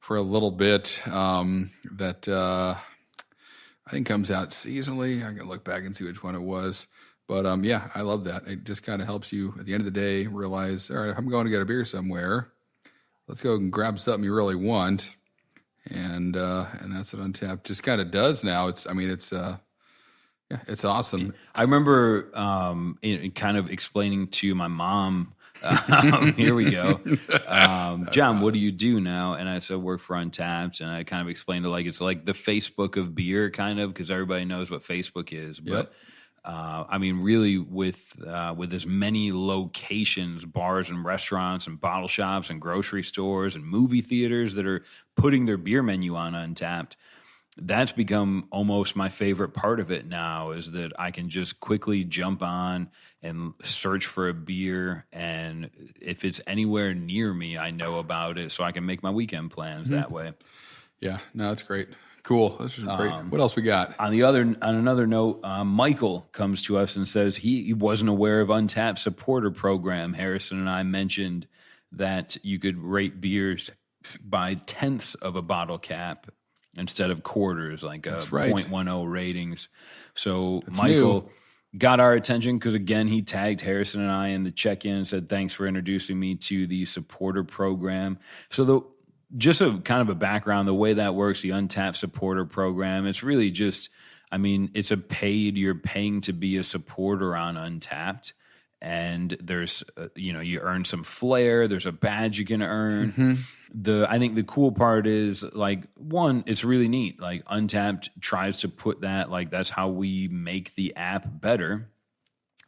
B: for a little bit that I think comes out seasonally. I can look back and see which one it was. But, I love that. It just kind of helps you, at the end of the day, realize, all right, if I'm going to get a beer somewhere, let's go and grab something you really want. and that's what Untappd just kind of does now. It's awesome.
A: I remember kind of explaining to my mom. Here we go. John, what do you do now? And I said, work for Untappd. And I kind of explained it like it's like the Facebook of beer, kind of, because everybody knows what Facebook is. But I mean, really, with as many locations, bars and restaurants and bottle shops and grocery stores and movie theaters that are putting their beer menu on Untappd, that's become almost my favorite part of it now, is that I can just quickly jump on and search for a beer, and if it's anywhere near me, I know about it, so I can make my weekend plans that way.
B: Yeah, no, that's great. Cool. This is great. What else we got?
A: On another note, Michael comes to us and says he wasn't aware of Untappd supporter program. Harrison and I mentioned that you could rate beers by tenths of a bottle cap instead of quarters, like 0.10 ratings. So that's Michael got our attention because, again, he tagged Harrison and I in the check-in and said, thanks for introducing me to the supporter program. So just a kind of a background, the way that works, the Untappd supporter program, it's really just, I mean, it's you're paying to be a supporter on Untappd. And there's, you earn some flair. There's a badge you can earn. I think the cool part is, like, one, it's really neat. Like, Untappd tries to put that, like, that's how we make the app better.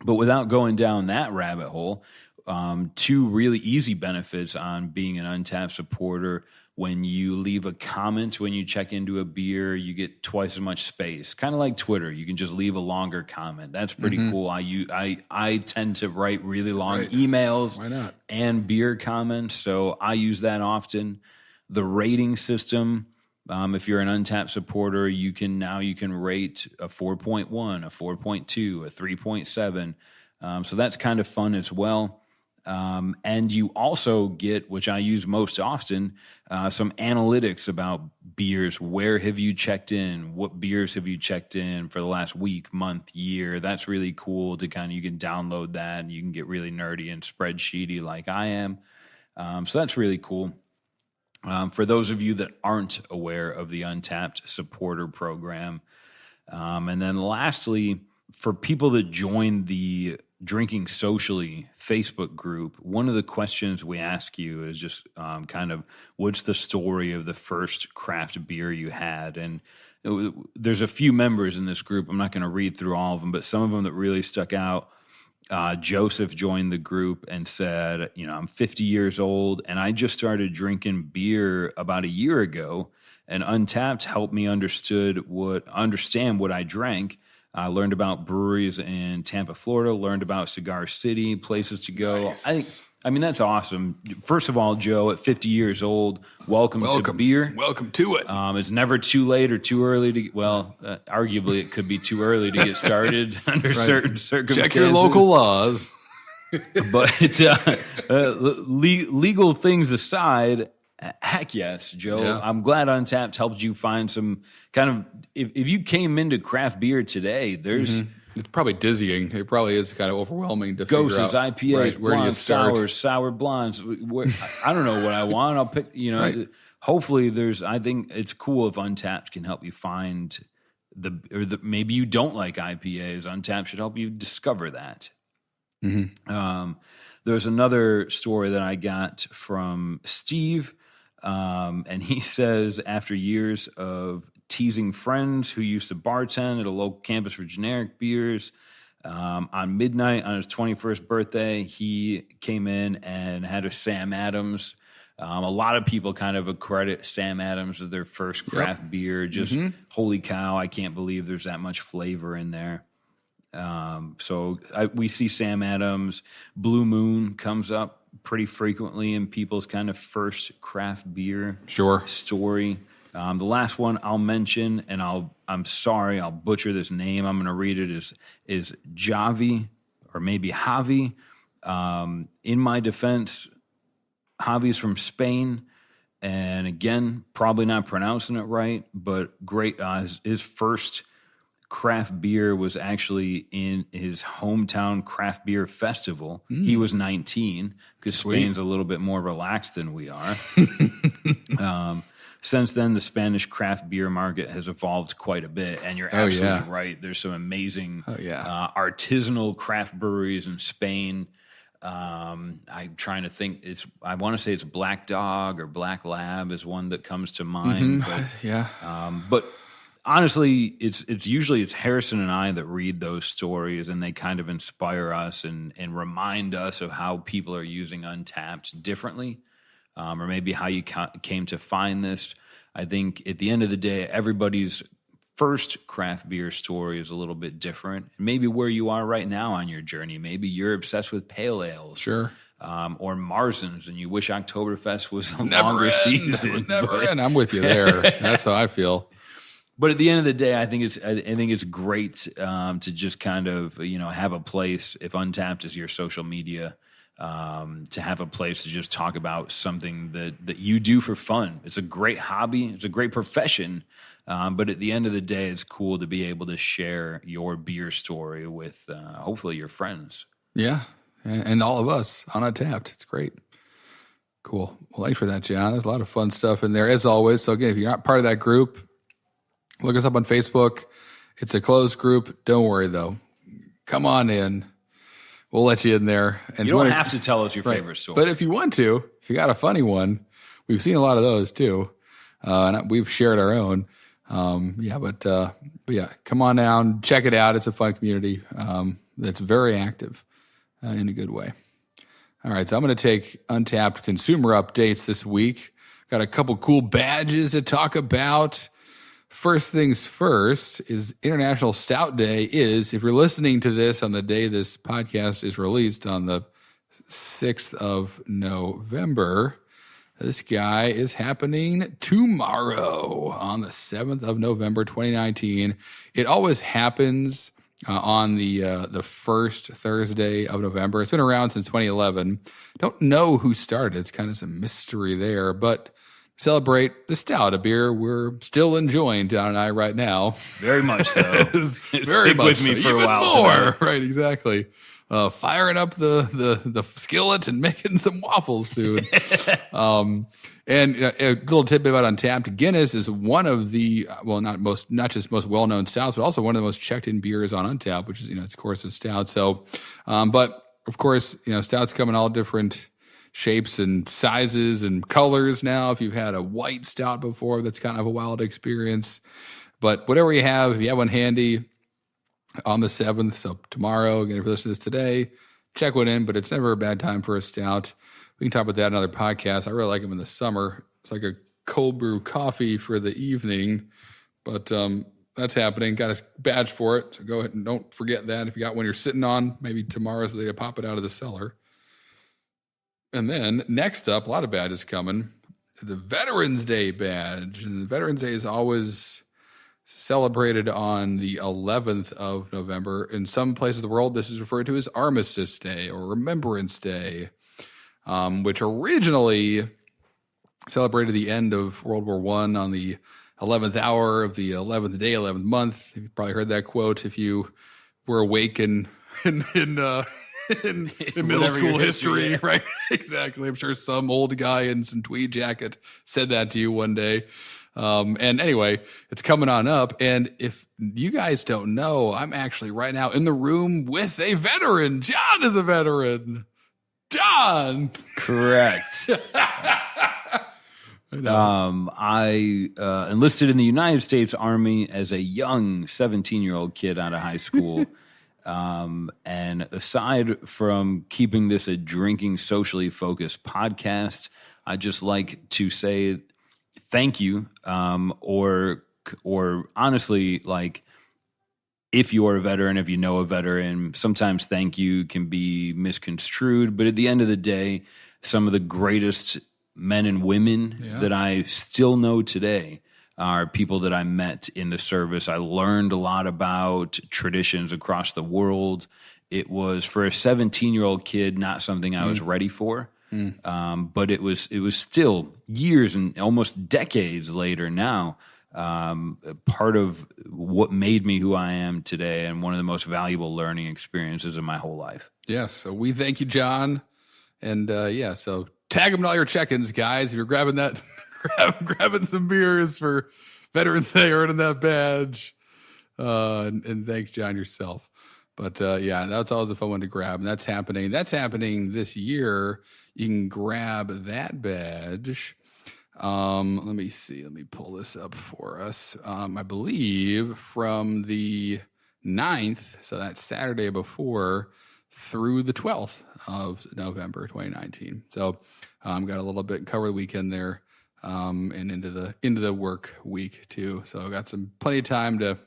A: But without going down that rabbit hole, two really easy benefits on being an Untappd supporter. When you leave a comment when you check into a beer, you get twice as much space. Kind of like Twitter, you can just leave a longer comment. That's pretty cool. I tend to write really long emails.
B: Why not?
A: And beer comments, so I use that often. The rating system, if you're an Untappd supporter, you can rate a 4.1, a 4.2, a 3.7. So that's kind of fun as well. And you also get, which I use most often, some analytics about beers. Where have you checked in? What beers have you checked in for the last week, month, year? That's really cool to you can download that and you can get really nerdy and spreadsheety like I am. So that's really cool. For those of you that aren't aware of the Untappd supporter program. And then lastly, for people that join the Drinking Socially Facebook group, one of the questions we ask you is just kind of, what's the story of the first craft beer you had? And there's a few members in this group. I'm not going to read through all of them, but some of them that really stuck out. Joseph joined the group and said, I'm 50 years old and I just started drinking beer about a year ago, and Untappd helped me understand what I drank. I learned about breweries in Tampa, Florida, learned about Cigar City, places to go. Nice. I mean, that's awesome. First of all, Joe, at 50 years old, welcome to beer.
B: Welcome to it.
A: It's never too late or too early to, arguably it could be too early to get started under certain circumstances.
B: Check your local laws.
A: But it's legal things aside, heck yes, Joe. Yeah. I'm glad Untappd helped you find some kind of, if you came into craft beer today, there's...
B: It's probably dizzying. It probably is kind of overwhelming to
A: Ghosts,
B: figure out.
A: IPAs, where blondes, sours, sour blondes. I don't know what I want. I'll pick, hopefully I think it's cool if Untappd can help you find maybe you don't like IPAs. Untappd should help you discover that. There's another story that I got from Steve, and he says, after years of teasing friends who used to bartend at a local campus for generic beers, on midnight on his 21st birthday, he came in and had a Sam Adams. A lot of people kind of accredit Sam Adams as their first craft beer. Just, holy cow, I can't believe there's that much flavor in there. So we see Sam Adams. Blue Moon comes up pretty frequently in people's kind of first craft beer story. The last one I'll mention, and I'm sorry, I'll butcher this name. I'm going to read it is Javi, or maybe Javi. In my defense, Javi's from Spain, and again, probably not pronouncing it right, but great. His first craft beer was actually in his hometown craft beer festival. He was 19, because Spain's a little bit more relaxed than we are. since then, the Spanish craft beer market has evolved quite a bit. And you're absolutely right. There's some amazing artisanal craft breweries in Spain. I'm trying to think. I want to say it's Black Dog or Black Lab is one that comes to mind. But honestly, it's usually Harrison and I that read those stories, and they kind of inspire us and remind us of how people are using Untappd differently, or maybe how you came to find this. I think at the end of the day, everybody's first craft beer story is a little bit different. Maybe where you are right now on your journey. Maybe you're obsessed with pale ales.
B: Sure.
A: Or Marzens, and you wish Oktoberfest was a longer season.
B: Never end. I'm with you there. That's how I feel.
A: But at the end of the day, I think it's great to just kind of have a place. If Untappd is your social media, to have a place to just talk about something that you do for fun. It's a great hobby. It's a great profession. But at the end of the day, it's cool to be able to share your beer story with hopefully your friends.
B: Yeah, and all of us on Untappd. It's great. Cool. Well, thanks for that, John. There's a lot of fun stuff in there, as always. So again, if you're not part of that group, look us up on Facebook. It's a closed group. Don't worry, though. Come on in. We'll let you in there. And
A: you don't have to tell us your favorite story.
B: But if you want to, if you got a funny one, we've seen a lot of those too. And we've shared our own. But yeah, come on down. Check it out. It's a fun community that's very active in a good way. All right, so I'm going to take Untappd consumer updates this week. Got a couple cool badges to talk about. First things first is International Stout Day if you're listening to this on the day this podcast is released on the 6th of November, this guy is happening tomorrow on the 7th of November, 2019. It always happens on the first Thursday of November. It's been around since 2011. Don't know who started. It's kind of some mystery there, but celebrate the stout, a beer we're still enjoying, John and I, right now.
A: Very much so.
B: Stick
A: with me for a while.
B: More. Right, exactly. Firing up the skillet and making some waffles, dude. And a little tidbit about Untappd. Guinness is one of the not just most well-known stouts, but also one of the most checked-in beers on Untappd, which is it's of course a stout. So, but of course stouts come in all different shapes and sizes and colors now. If you've had a white stout before, that's kind of a wild experience. But whatever you have, if you have one handy on the 7th, so tomorrow, again, if you listen to this today, check one in, but it's never a bad time for a stout. We can talk about that in another podcast. I really like them in the summer. It's like a cold brew coffee for the evening, but that's happening. Got a badge for it, so go ahead and don't forget that. If you got one you're sitting on, maybe tomorrow's the day to pop it out of the cellar. And then next up, a lot of badges coming. The Veterans Day badge. And the Veterans Day is always celebrated on the 11th of November. In some places of the world, this is referred to as Armistice Day or Remembrance Day, which originally celebrated the end of World War I on the 11th hour of the 11th day, 11th month. You've probably heard that quote if you were awake in middle school history, yeah. Right? Exactly. I'm sure some old guy in some tweed jacket said that to you one day. And anyway, it's coming on up. And if you guys don't know, I'm actually right now in the room with a veteran. John is a veteran. John.
A: Correct. I enlisted in the United States Army as a young 17-year-old kid out of high school. And aside from keeping this a drinking, socially focused podcast, I just like to say thank you, or honestly, like if you're a veteran, if you know a veteran, sometimes thank you can be misconstrued. But at the end of the day, some of the greatest men and women that I still know today are people that I met in the service. I learned a lot about traditions across the world. It was, for a 17-year-old kid, not something I was ready for. But it was still years and almost decades later now, part of what made me who I am today and one of the most valuable learning experiences of my whole life.
B: Yeah, so we thank you, John. And so tag them in all your check-ins, guys. If you're grabbing that grabbing some beers for Veterans Day, earning that badge. And thanks, John, yourself. But yeah, that's always a fun one to grab, and that's happening. That's happening this year. You can grab that badge. Let me see. Let me pull this up for us. I believe from the 9th, so that's Saturday before, through the 12th of November 2019. So got a little bit cover the weekend there, and into the work week too. So I've got plenty of time to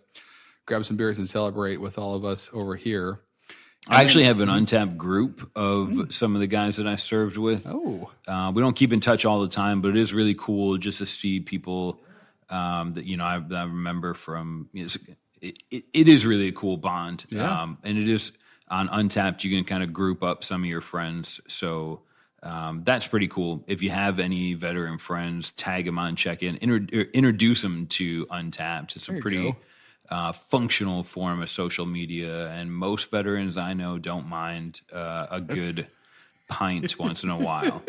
B: grab some beers and celebrate with all of us over here.
A: I actually have an Untappd group of some of the guys that I served with.
B: Oh,
A: we don't keep in touch all the time, but it is really cool just to see people that I remember from. It is really a cool bond,
B: Yeah.
A: and it is on Untappd. You can kind of group up some of your friends, so that's pretty cool. If you have any veteran friends, tag them on check-in, introduce them to Untappd. It's a pretty functional form of social media, and most veterans I know don't mind a good pint once in a while.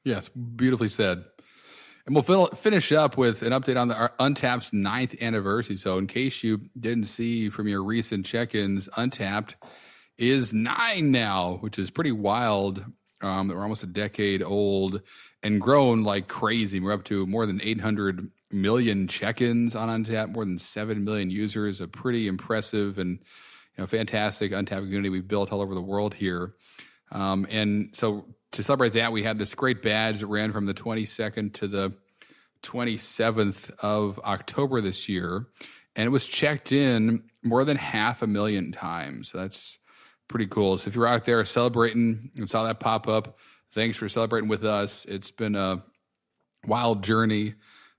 B: Yes, beautifully said. And we'll finish up with an update on our Untappd's 9th anniversary. So in case you didn't see from your recent check-ins, Untappd is 9 now, which is pretty wild. We're almost a decade old and grown like crazy. We're up to more than 800 million check-ins on Untappd, more than 7 million users, a pretty impressive and fantastic Untappd community we've built all over the world here. And so to celebrate that, we had this great badge that ran from the 22nd to the 27th of October this year, and it was checked in more than 500,000 times. So that's pretty cool. So if you're out there celebrating and saw that pop up, thanks for celebrating with us. It's been a wild journey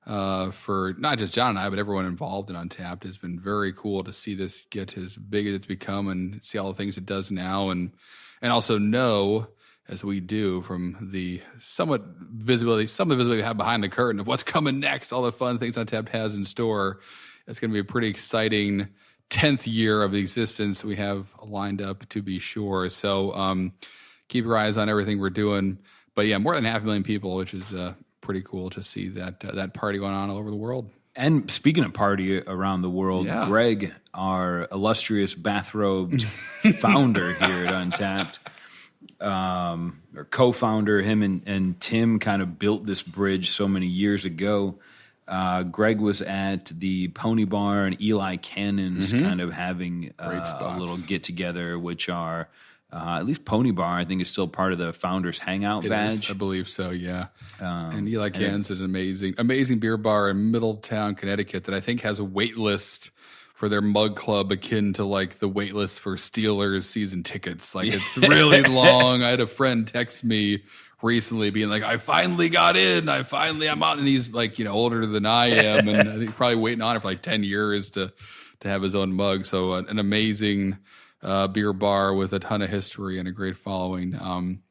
B: for not just John and I, but everyone involved in Untappd. It's been very cool to see this get as big as it's become and see all the things it does now, and also know, as we do, from the some of the visibility we have behind the curtain of what's coming next, all the fun things Untappd has in store. It's going to be a pretty exciting 10th year of existence we have lined up, to be sure. So keep your eyes on everything we're doing. But yeah, more than 500,000 people, which is pretty cool to see that party going on all over the world.
A: And speaking of party around the world, Greg, our illustrious bathrobed founder here at Untappd, or co-founder, him and Tim kind of built this bridge so many years ago. Greg was at the Pony Bar and Eli Cannon's kind of having a little get-together, which are, at least Pony Bar, I think, is still part of the Founders Hangout badge.
B: I believe so, yeah. And Eli Cannon's is an amazing beer bar in Middletown, Connecticut that I think has a wait list for their mug club akin to like the wait list for Steelers season tickets. Like it's really long. I had a friend text me recently being like, I finally got in. I'm out. And he's like, older than I am. And I think probably waiting on it for like 10 years to have his own mug. So an amazing beer bar with a ton of history and a great following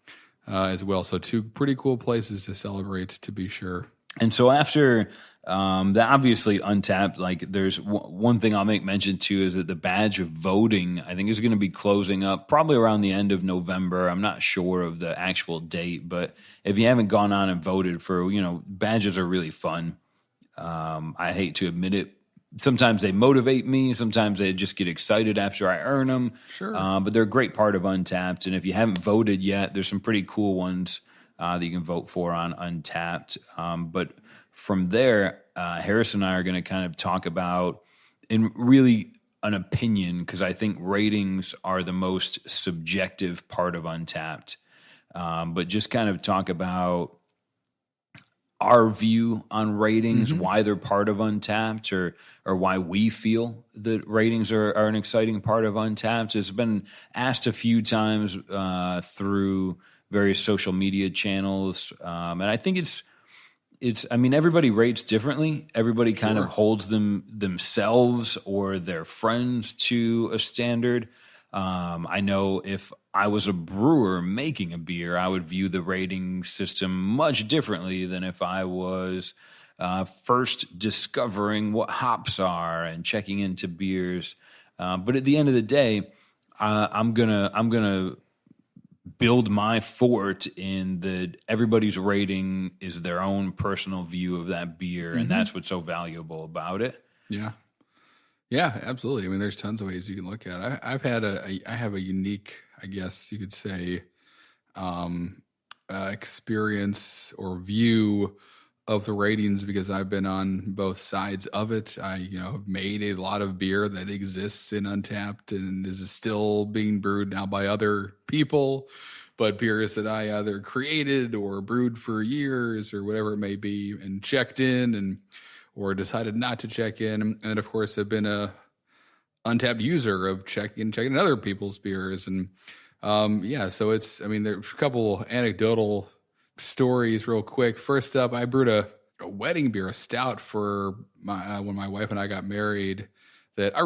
B: as well. So two pretty cool places to celebrate, to be sure.
A: And so after that, obviously Untappd, like there's one thing I'll make mention to is that the badge of voting, I think, is going to be closing up probably around the end of November. I'm not sure of the actual date, but if you haven't gone on and voted for, badges are really fun. I hate to admit it. Sometimes they motivate me. Sometimes they just get excited after I earn them.
B: Sure.
A: But they're a great part of Untappd. And if you haven't voted yet, there's some pretty cool ones that you can vote for on Untappd. But from there, Harris and I are going to kind of talk about, in really an opinion, because I think ratings are the most subjective part of Untappd. But just kind of talk about our view on ratings, why they're part of Untappd, or why we feel that ratings are an exciting part of Untappd. It's been asked a few times through various social media channels, and I think it's. I mean, everybody rates differently. Everybody kind of holds themselves or their friends to a standard. I know if I was a brewer making a beer, I would view the rating system much differently than if I was first discovering what hops are and checking into beers. But at the end of the day, I'm gonna build my fort in that everybody's rating is their own personal view of that beer, and that's what's so valuable about it.
B: Yeah. Yeah, absolutely. I mean, there's tons of ways you can look at it. I have a unique, I guess you could say, experience or view of the ratings because I've been on both sides of it. I, have made a lot of beer that exists in Untappd and is still being brewed now by other people, but beers that I either created or brewed for years or whatever it may be and checked in or decided not to check in. And of course, have been a Untappd user of checking other people's beers. And so there's a couple anecdotal stories real quick. First up, I brewed a wedding beer, a stout for when my wife and I got married that I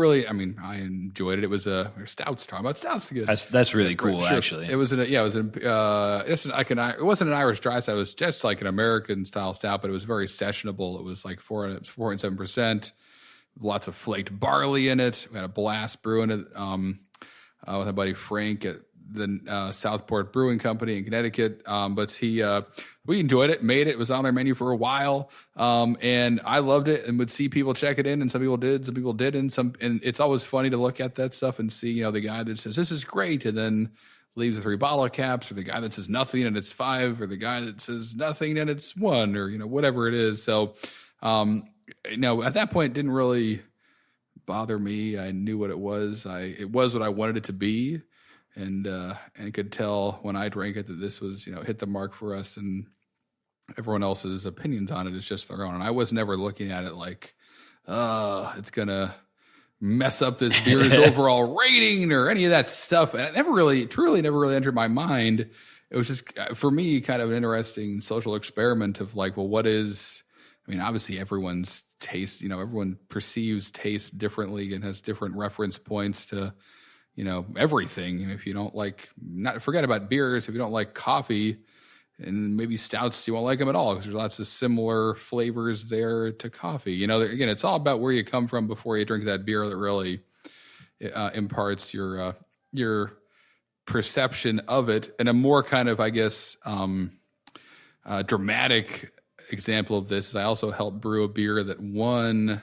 B: enjoyed it. It was stouts, talking about stouts again.
A: That's really cool,
B: sure.
A: actually.
B: It wasn't an Irish dry stout. It was just like an American style stout, but it was very sessionable. It was like 4.7%, lots of flaked barley in it. We had a blast brewing it with my buddy Frank at the Southport Brewing Company in Connecticut. But we enjoyed it, made it. It was on their menu for a while. And I loved it and would see people check it in, and some people did, some people didn't. And it's always funny to look at that stuff and see, the guy that says, this is great, and then leaves the 3 bottle caps, or the guy that says nothing and it's 5, or the guy that says nothing and it's 1, or, whatever it is. So, at that point, it didn't really bother me. I knew what it was. It was what I wanted it to be. And could tell when I drank it that this was, hit the mark for us, and everyone else's opinions on it is just their own. And I was never looking at it like, it's going to mess up this beer's overall rating or any of that stuff. And it truly never really entered my mind. It was just, for me, kind of an interesting social experiment of like, well, obviously everyone's taste, everyone perceives taste differently and has different reference points to, everything. If you don't forget about beers, if you don't like coffee and maybe stouts, you won't like them at all because there's lots of similar flavors there to coffee. Again, it's all about where you come from before you drink that beer that really imparts your perception of it. And a more kind of, I guess, dramatic example of this is I also helped brew a beer that won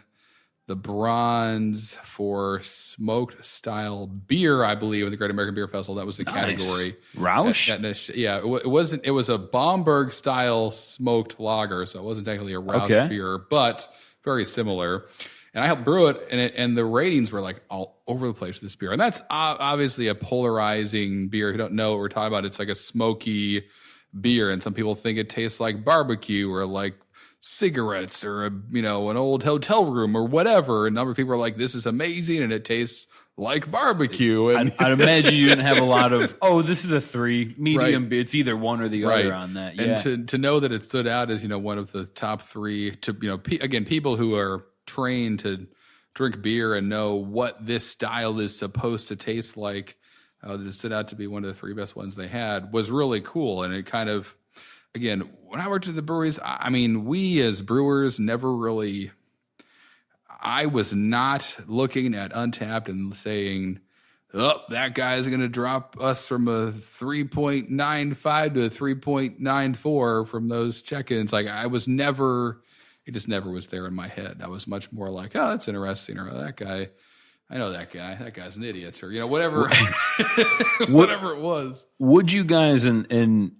B: the bronze for smoked style beer, I believe, in the Great American Beer Festival. That was the category.
A: Roush?
B: It was a Bamberg style smoked lager, so it wasn't technically a Roush beer, but very similar. And I helped brew it, and the ratings were like all over the place with this beer. And that's obviously a polarizing beer. If you don't know what we're talking about, it's like a smoky beer, and some people think it tastes like barbecue or like cigarettes or an old hotel room or whatever. A number of people are like, this is amazing and it tastes like barbecue. And
A: I'd imagine you didn't have a lot of, this is a 3 medium. Right. It's either one or the other on that. Yeah.
B: And to know that it stood out as one of the top 3 to again, people who are trained to drink beer and know what this style is supposed to taste like, that it stood out to be one of the 3 best ones they had was really cool. And it kind of, again, when I worked at the breweries, we as brewers never really, I was not looking at Untappd and saying, that guy's going to drop us from a 3.95 to a 3.94 from those check-ins. Like it just never was there in my head. I was much more like, that's interesting. Or that guy, I know that guy. That guy's an idiot. Or, whatever, whatever it was.
A: Would you guys, and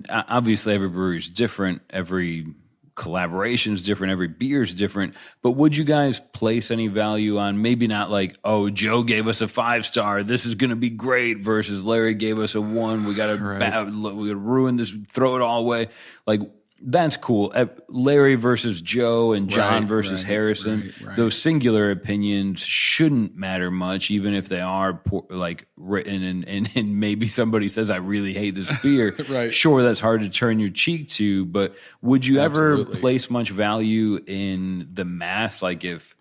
A: obviously every brewery is different, every collaboration is different, every beer is different, but would you guys place any value on maybe not like, Joe gave us a 5-star, this is going to be great, versus Larry gave us a 1, we got to ruin this, throw it all away. Like, that's cool. Larry versus Joe and John versus Harrison. Right. Those singular opinions shouldn't matter much, even if they are written and maybe somebody says, I really hate this beer.
B: Right.
A: Sure, that's hard to turn your cheek to, but would you ever place much value in the mass? Like if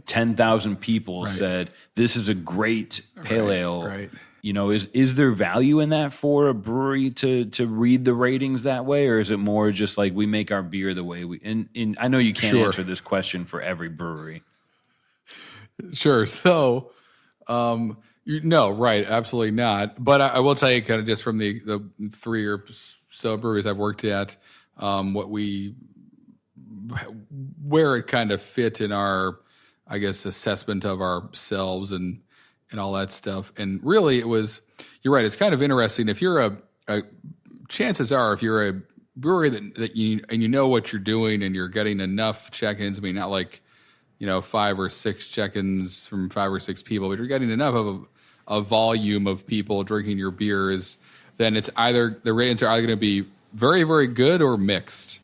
A: 10,000 people said, this is a great pale ale.
B: Right.
A: Is there value in that for a brewery to read the ratings that way, or is it more just like we make our beer the way we? And I know you can't answer this question for every brewery.
B: Sure. So, No, right. Absolutely not. But I will tell you kind of just from the 3 or so breweries I've worked at, where it kind of fit in our, I guess, assessment of ourselves and all that stuff. And really you're right. It's kind of interesting. If you're chances are, if you're a brewery that you know what you're doing and you're getting enough check-ins, I mean, not like, 5 or 6 check-ins from 5 or 6 people, but you're getting enough of a volume of people drinking your beers, then the ratings are either going to be very, very good or mixed.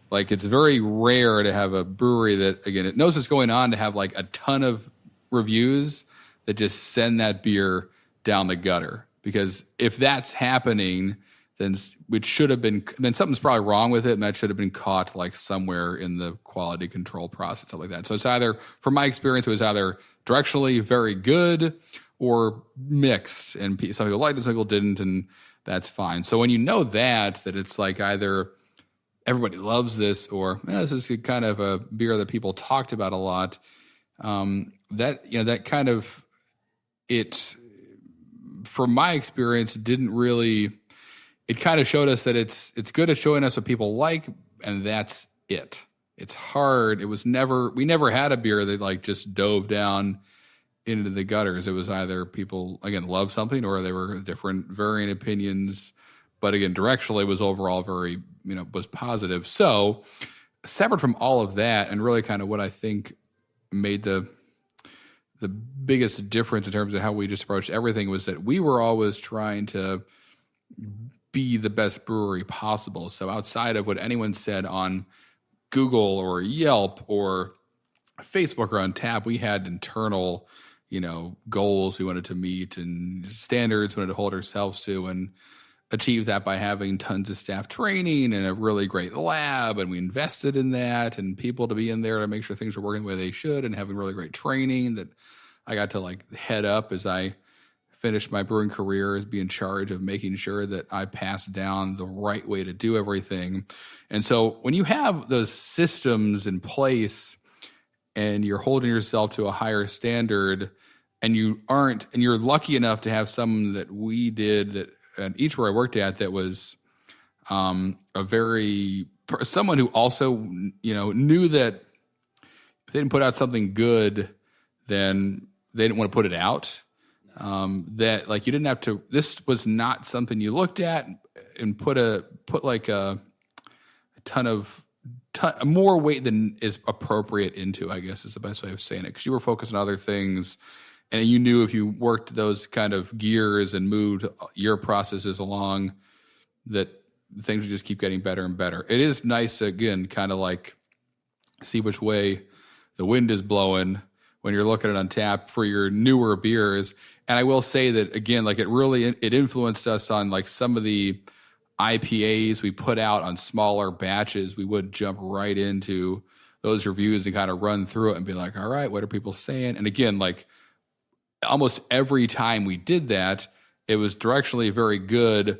B: Like, it's very rare to have a brewery that, again, it knows what's going on, to have like a ton of reviews that just send that beer down the gutter. Because if that's happening, then something's probably wrong with it, and that should have been caught like somewhere in the quality control process, something like that. So it's either, from my experience, it was either directionally very good or mixed, and some people liked it, some people didn't, and that's fine. So when you know that it's like either everybody loves this, or this is kind of a beer that people talked about a lot, that kind of, it, from my experience, didn't really. It kind of showed us that it's good at showing us what people like, and that's it. It's hard. We never had a beer that like just dove down into the gutters. It was either people, again, loved something, or they were different, varying opinions. But again, directionally, it was overall very, was positive. So separate from all of that, and really kind of what I think made the biggest difference in terms of how we just approached everything, was that we were always trying to be the best brewery possible. So outside of what anyone said on Google or Yelp or Facebook or Untappd, we had internal, goals we wanted to meet and standards we wanted to hold ourselves to, and achieve that by having tons of staff training and a really great lab. And we invested in that, and people to be in there to make sure things were working the way they should, and having really great training that I got to like head up as I finished my brewing career, as be in charge of making sure that I passed down the right way to do everything. And so when you have those systems in place and you're holding yourself to a higher standard, and you're lucky enough to have someone that we did that at each where I worked at, that was someone who also, knew that if they didn't put out something good, then they didn't want to put it out. That like you didn't have to. This was not something you looked at and put like a ton more weight than is appropriate into, I guess is the best way of saying it, because you were focused on other things, and you knew if you worked those kind of gears and moved your processes along, that things would just keep getting better and better. It is nice to, again, kind of like see which way the wind is blowing when you're looking at Untappd for your newer beers. And I will say that, again, like it influenced us on like some of the IPAs we put out on smaller batches. We would jump right into those reviews and kind of run through it and be like, all right, what are people saying? And again, like almost every time we did that, it was directionally very good,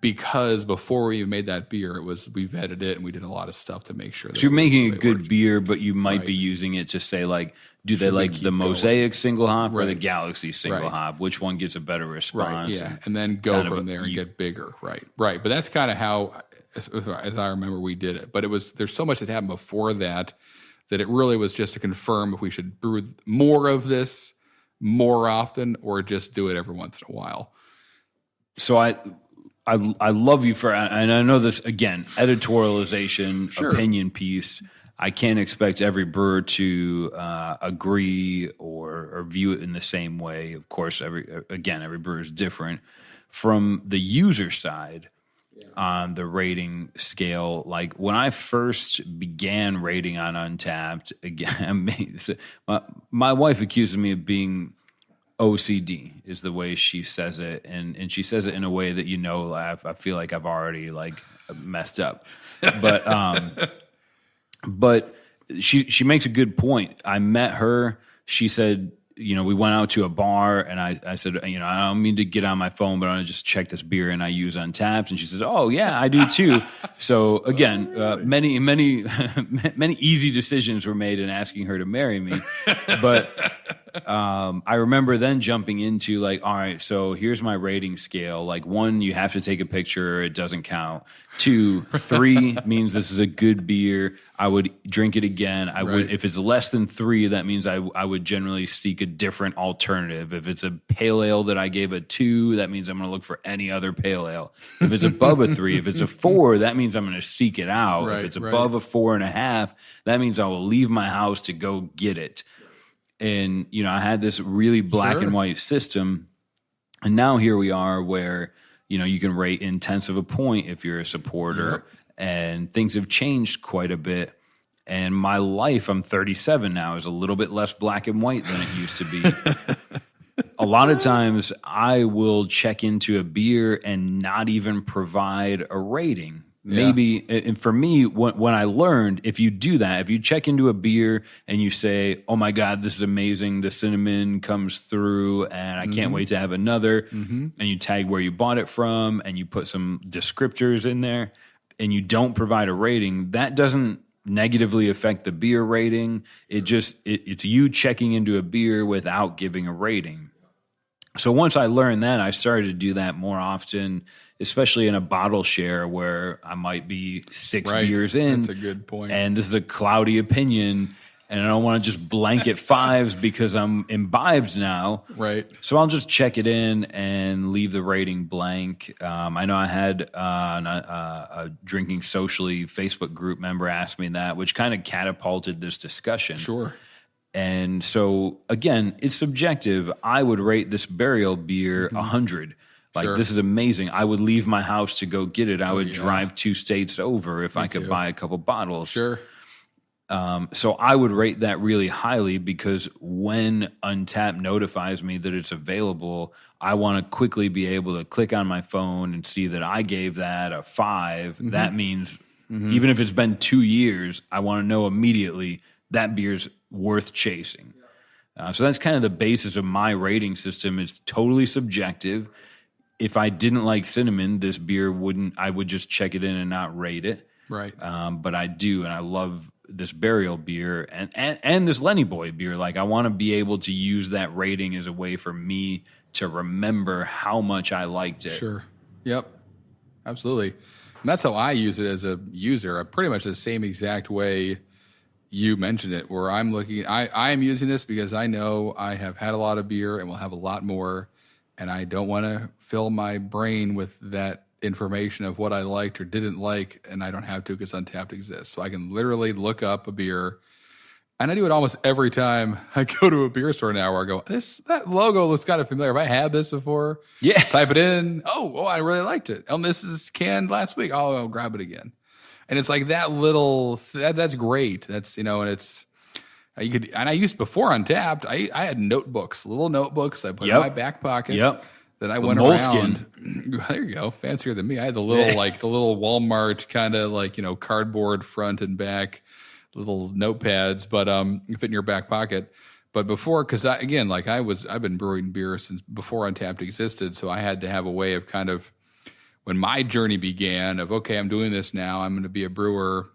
B: because before we even made that beer, we vetted it and we did a lot of stuff to make sure that.
A: So you're making a good beer, but you might be using it to say, like, do they like the Mosaic single hop or the Galaxy single hop? Which one gets a better response?
B: Right, yeah, and then go from there and get bigger. Right. But that's kind of how, as I remember, we did it. But there's so much that happened before that it really was just to confirm if we should brew more of this more often, or just do it every once in a while.
A: So I love you for, and I know this, again, editorialization, opinion piece. I can't expect every brewer to agree or view it in the same way. Of course, every brewer is different. From the user side, on the rating scale, like when I first began rating on Untappd, again, my wife accuses me of being OCD, is the way she says it, and she says it in a way that I feel like I've already like messed up, but she makes a good point. I met her. She said, we went out to a bar, and I said, I don't mean to get on my phone, but I want to just check this beer, and I use Untappd. And she says, oh yeah, I do too. So again, many many easy decisions were made in asking her to marry me, but I remember then jumping into like, all right, so here's my rating scale. Like 1, you have to take a picture. It doesn't count. 2, 3 means this is a good beer. I would drink it again. I would, if it's less than 3, that means I would generally seek a different alternative. If it's a pale ale that I gave a 2, that means I'm going to look for any other pale ale. If it's above a 3, if it's a 4, that means I'm going to seek it out. If it's above a 4.5, that means I will leave my house to go get it. And, you know, I had this really black and white system. And now here we are where, you know, you can rate in tenths of a point if you're a supporter. And things have changed quite a bit. And my life, I'm 37 now, is a little bit less black and white than it used to be. A lot of times I will check into a beer and not even provide a rating. Maybe, and for me, when I learned, if you do that, if you check into a beer and you say, oh my God, this is amazing, the cinnamon comes through and I can't wait to have another, and you tag where you bought it from and you put some descriptors in there and you don't provide a rating, that doesn't negatively affect the beer rating. It's you checking into a beer without giving a rating. So once I learned that, I started to do that more often, especially in a bottle share where I might be 6 beers in.
B: That's a good point.
A: And this is a cloudy opinion, and I don't want to just blanket 5s because I'm imbibed now.
B: Right.
A: So I'll just check it in and leave the rating blank. I know I had a Drinking Socially Facebook group member ask me that, which kind of catapulted this discussion.
B: Sure.
A: And so, again, it's subjective. I would rate this burial beer 100. Like, this is amazing. I would leave my house to go get it. I would drive 2 states over if I could buy a couple bottles.
B: Sure.
A: So I would rate that really highly because when Untappd notifies me that it's available, I want to quickly be able to click on my phone and see that I gave that a 5. That means even if it's been 2 years, I want to know immediately that beer's worth chasing. So that's kind of the basis of my rating system. It's totally subjective. If I didn't like cinnamon, this beer I would just check it in and not rate it.
B: Right.
A: But I do, and I love this burial beer and this Lenny Boy beer. Like, I want to be able to use that rating as a way for me to remember how much I liked it.
B: Sure. Yep. Absolutely. And that's how I use it as a user. Pretty much the same exact way you mentioned it, where I'm looking, I am using this because I know I have had a lot of beer and will have a lot more, and I don't want to fill my brain with that information of what I liked or didn't like, and I don't have to because Untappd exists. So I can literally look up a beer, and I do it almost every time I go to a beer store now where I go, that logo looks kind of familiar. Have I had this before?
A: Yeah.
B: Type it in. Oh, I really liked it. And this is canned last week. Oh, I'll grab it again. And it's like that little, that's great. That's, you know, and it's, you could, and I used before Untappd, I had notebooks, little notebooks I put in my back pockets that I went around. There you go. Fancier than me. I had the little, like the little Walmart kind of like, you know, cardboard front and back little notepads, but you fit in your back pocket. But before, because I've been brewing beer since before Untappd existed. So I had to have a way of kind of, when my journey began of, okay, I'm doing this now, I'm going to be a brewer.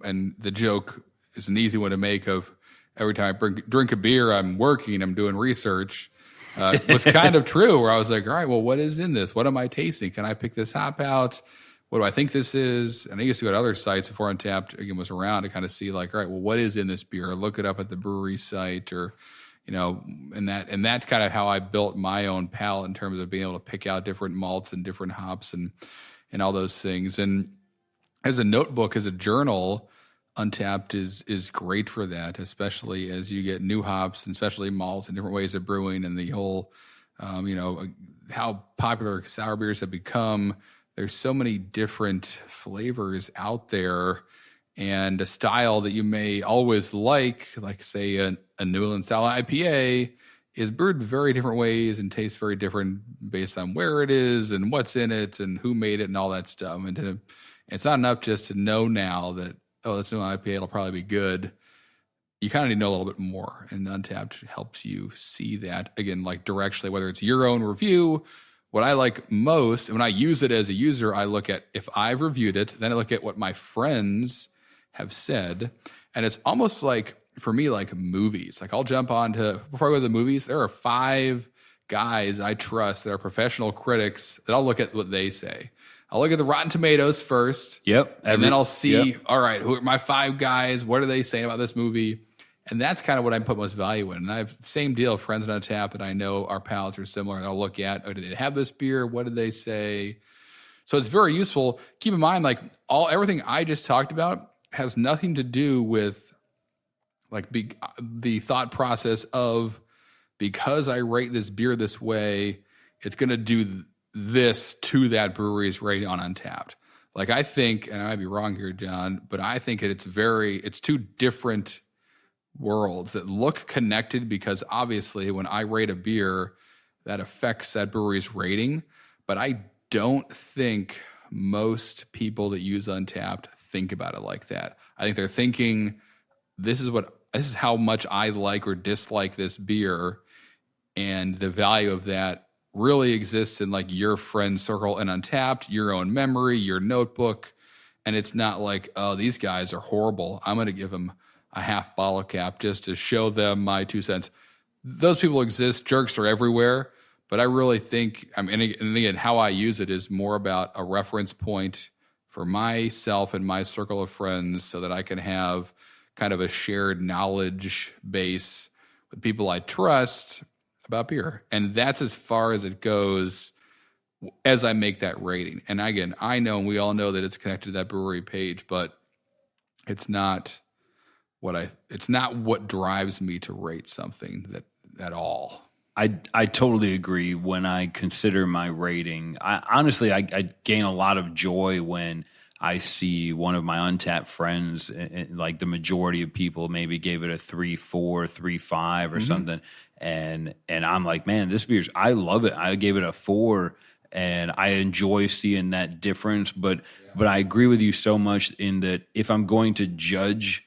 B: And the joke is an easy one to make of every time I drink a beer, I'm working, I'm doing research. Was kind of true, where I was like, all right, well, what is in this? What am I tasting? Can I pick this hop out? What do I think this is? And I used to go to other sites before Untappd again was around to kind of see like, all right, well, what is in this beer? Or look it up at the brewery site, or, you know, and that's kind of how I built my own palate in terms of being able to pick out different malts and different hops and all those things. And as a notebook, as a journal, Untappd is great for that, especially as you get new hops and especially malts and different ways of brewing, and the whole, you know, how popular sour beers have become. There's so many different flavors out there, and a style that you may always like say a New England style IPA is brewed very different ways and tastes very different based on where it is and what's in it and who made it and all that stuff. And it's not enough just to know now that, oh, that's New England IPA, it'll probably be good. You kind of need to know a little bit more, and Untappd helps you see that, again, like directionally, whether it's your own review. What I like most, when I use it as a user, I look at if I've reviewed it, then I look at what my friends have said. And it's almost like for me, like movies. Like I'll jump on to, before I go to the movies, there are 5 guys I trust that are professional critics that I'll look at what they say. I'll look at the Rotten Tomatoes first.
A: Yep.
B: And then I'll see, all right, who are my 5 guys? What are they saying about this movie? And that's kind of what I put most value in. And I have same deal, friends on Untappd that I know our palates are similar. And I'll look at, oh, did they have this beer? What did they say? So it's very useful. Keep in mind, like everything I just talked about has nothing to do with like the thought process of, because I rate this beer this way, it's going to do this to that brewery's rating on Untappd. Like I think, and I might be wrong here, John, but I think it's 2 different worlds that look connected, because obviously when I rate a beer, that affects that brewery's rating. But I don't think most people that use Untappd think about it like that. I think they're thinking, this is how much I like or dislike this beer, and the value of that really exists in like your friend circle and Untappd, your own memory, your notebook. And it's not like, oh, these guys are horrible, I'm going to give them a half bottle cap just to show them my 2 cents. Those people exist. Jerks are everywhere. But I really think, and again, how I use it is more about a reference point for myself and my circle of friends, so that I can have kind of a shared knowledge base with people I trust about beer. And that's as far as it goes as I make that rating. And again, I know, and we all know, that it's connected to that brewery page, but it's not what drives me to rate something at all.
A: I totally agree. When I consider my rating, I gain a lot of joy when I see one of my Untappd friends, like the majority of people maybe gave it a 3.4, 3.5 or something. And I'm like, man, this beer's, I love it. I gave it a 4, and I enjoy seeing that difference. But I agree with you so much in that if I'm going to judge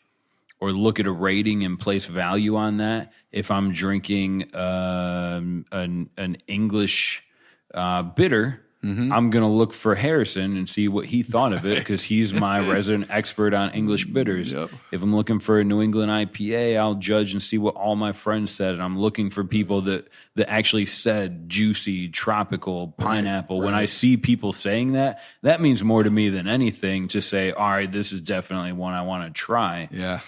A: or look at a rating and place value on that, if I'm drinking an English bitter, I'm going to look for Harrison and see what he thought of it, because he's my resident expert on English bitters.
B: Yep.
A: If I'm looking for a New England IPA, I'll judge and see what all my friends said. And I'm looking for people that actually said juicy, tropical, pineapple. Right. When I see people saying that, that means more to me than anything to say, all right, this is definitely one I want to try.
B: Yeah.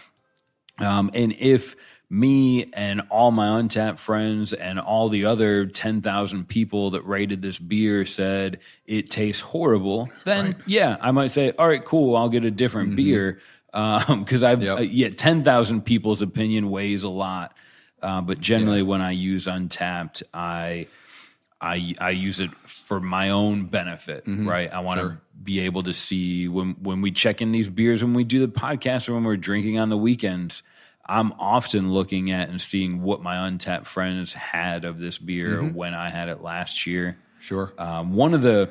A: And if me and all my Untappd friends and all the other 10,000 people that rated this beer said it tastes horrible, then yeah, I might say, all right, cool, I'll get a different beer. Because 10,000 people's opinion weighs a lot. But generally when I use Untappd, I use it for my own benefit, right? I want to be able to see when we check in these beers, when we do the podcast, or when we're drinking on the weekends, I'm often looking at and seeing what my Untappd friends had of this beer when I had it last year.
B: Sure.
A: A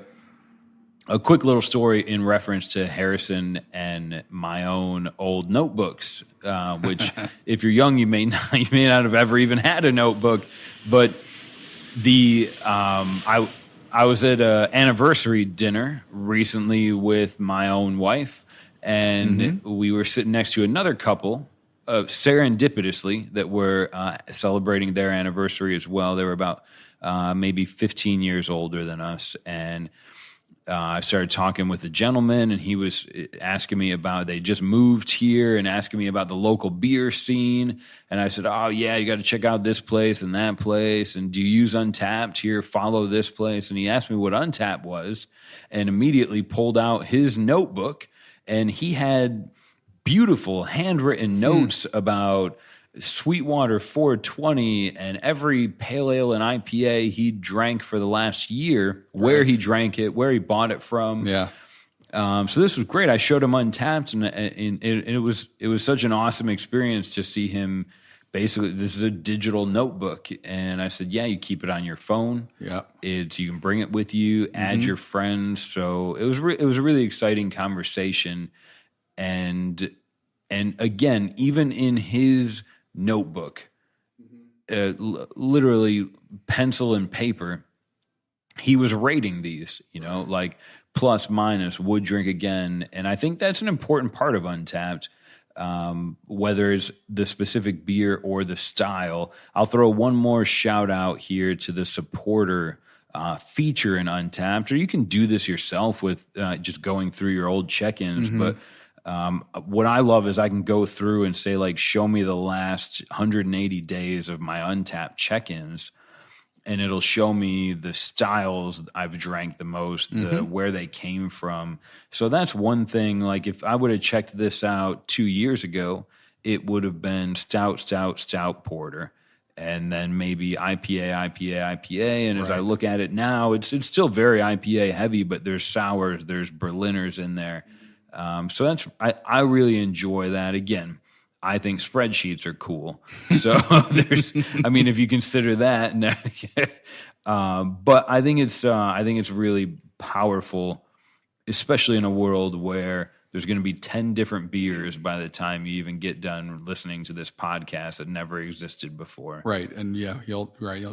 A: quick little story in reference to Harrison and my own old notebooks, which if you're young, you may not have ever even had a notebook, but I was at an anniversary dinner recently with my own wife, and we were sitting next to another couple, serendipitously, that were celebrating their anniversary as well. They were about maybe 15 years older than us, and I started talking with the gentleman, and he was asking me about, they just moved here, and asking me about the local beer scene. And I said, oh, yeah, you got to check out this place and that place. And do you use Untappd here? Follow this place. And he asked me what Untappd was, and immediately pulled out his notebook, and he had beautiful handwritten notes about Sweetwater 420 and every pale ale and IPA he drank for the last year, where he drank it, where he bought it from.
B: Yeah.
A: So this was great. I showed him Untappd, and it was such an awesome experience to see him. Basically, this is a digital notebook, and I said, yeah, you keep it on your phone.
B: Yeah.
A: You can bring it with you, add your friends. So it was a really exciting conversation, and again, even in his notebook, literally pencil and paper, he was rating these, like plus, minus, would drink again. And I think that's an important part of Untappd. whether it's the specific beer or the style. I'll throw one more shout out here to the supporter feature in Untappd, or you can do this yourself with just going through your old check-ins. But what I love is I can go through and say, like, show me the last 180 days of my Untappd check-ins, and it'll show me the styles I've drank the most, where they came from. So that's one thing. Like, if I would have checked this out 2 years ago, it would have been stout, porter, and then maybe IPA. And as I look at it now, it's still very IPA heavy, but there's sours, there's Berliners in there. So that's I really enjoy that. Again, I think spreadsheets are cool. So if you consider that, but I think it's really powerful, especially in a world where there's going to be 10 different beers by the time you even get done listening to this podcast that never existed before.
B: Right. And you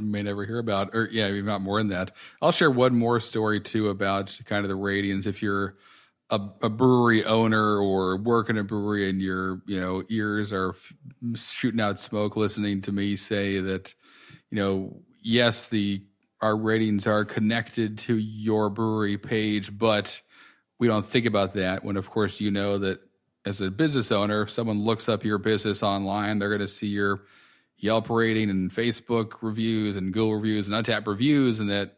B: may never hear about, or maybe not more than that. I'll share one more story too about kind of the ratings. If you're a brewery owner or work in a brewery and your ears are shooting out smoke listening to me say that, yes, our ratings are connected to your brewery page, but we don't think about that when, of course, that as a business owner, if someone looks up your business online, they're going to see your Yelp rating and Facebook reviews and Google reviews and Untappd reviews, and that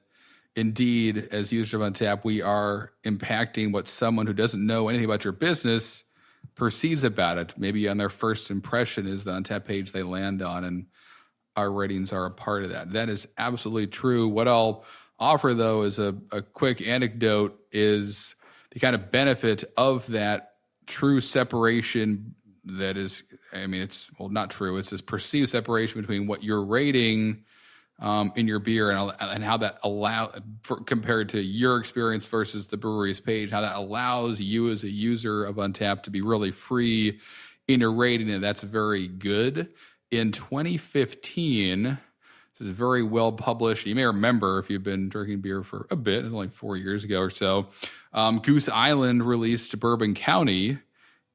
B: indeed, as users of Untappd, we are impacting what someone who doesn't know anything about your business perceives about it. Maybe on their first impression is the Untappd page they land on, and our ratings are a part of that. That is absolutely true. What I'll offer, though, is a quick anecdote is the kind of benefit of that true separation that is, it's not true. It's this perceived separation between what you're rating in your beer and how that compared to your experience versus the brewery's page, how that allows you as a user of Untappd to be really free in your rating, and that's very good. In 2015, this is very well published. You may remember if you've been drinking beer for a bit, it's only 4 years ago or so. Goose Island released Bourbon County,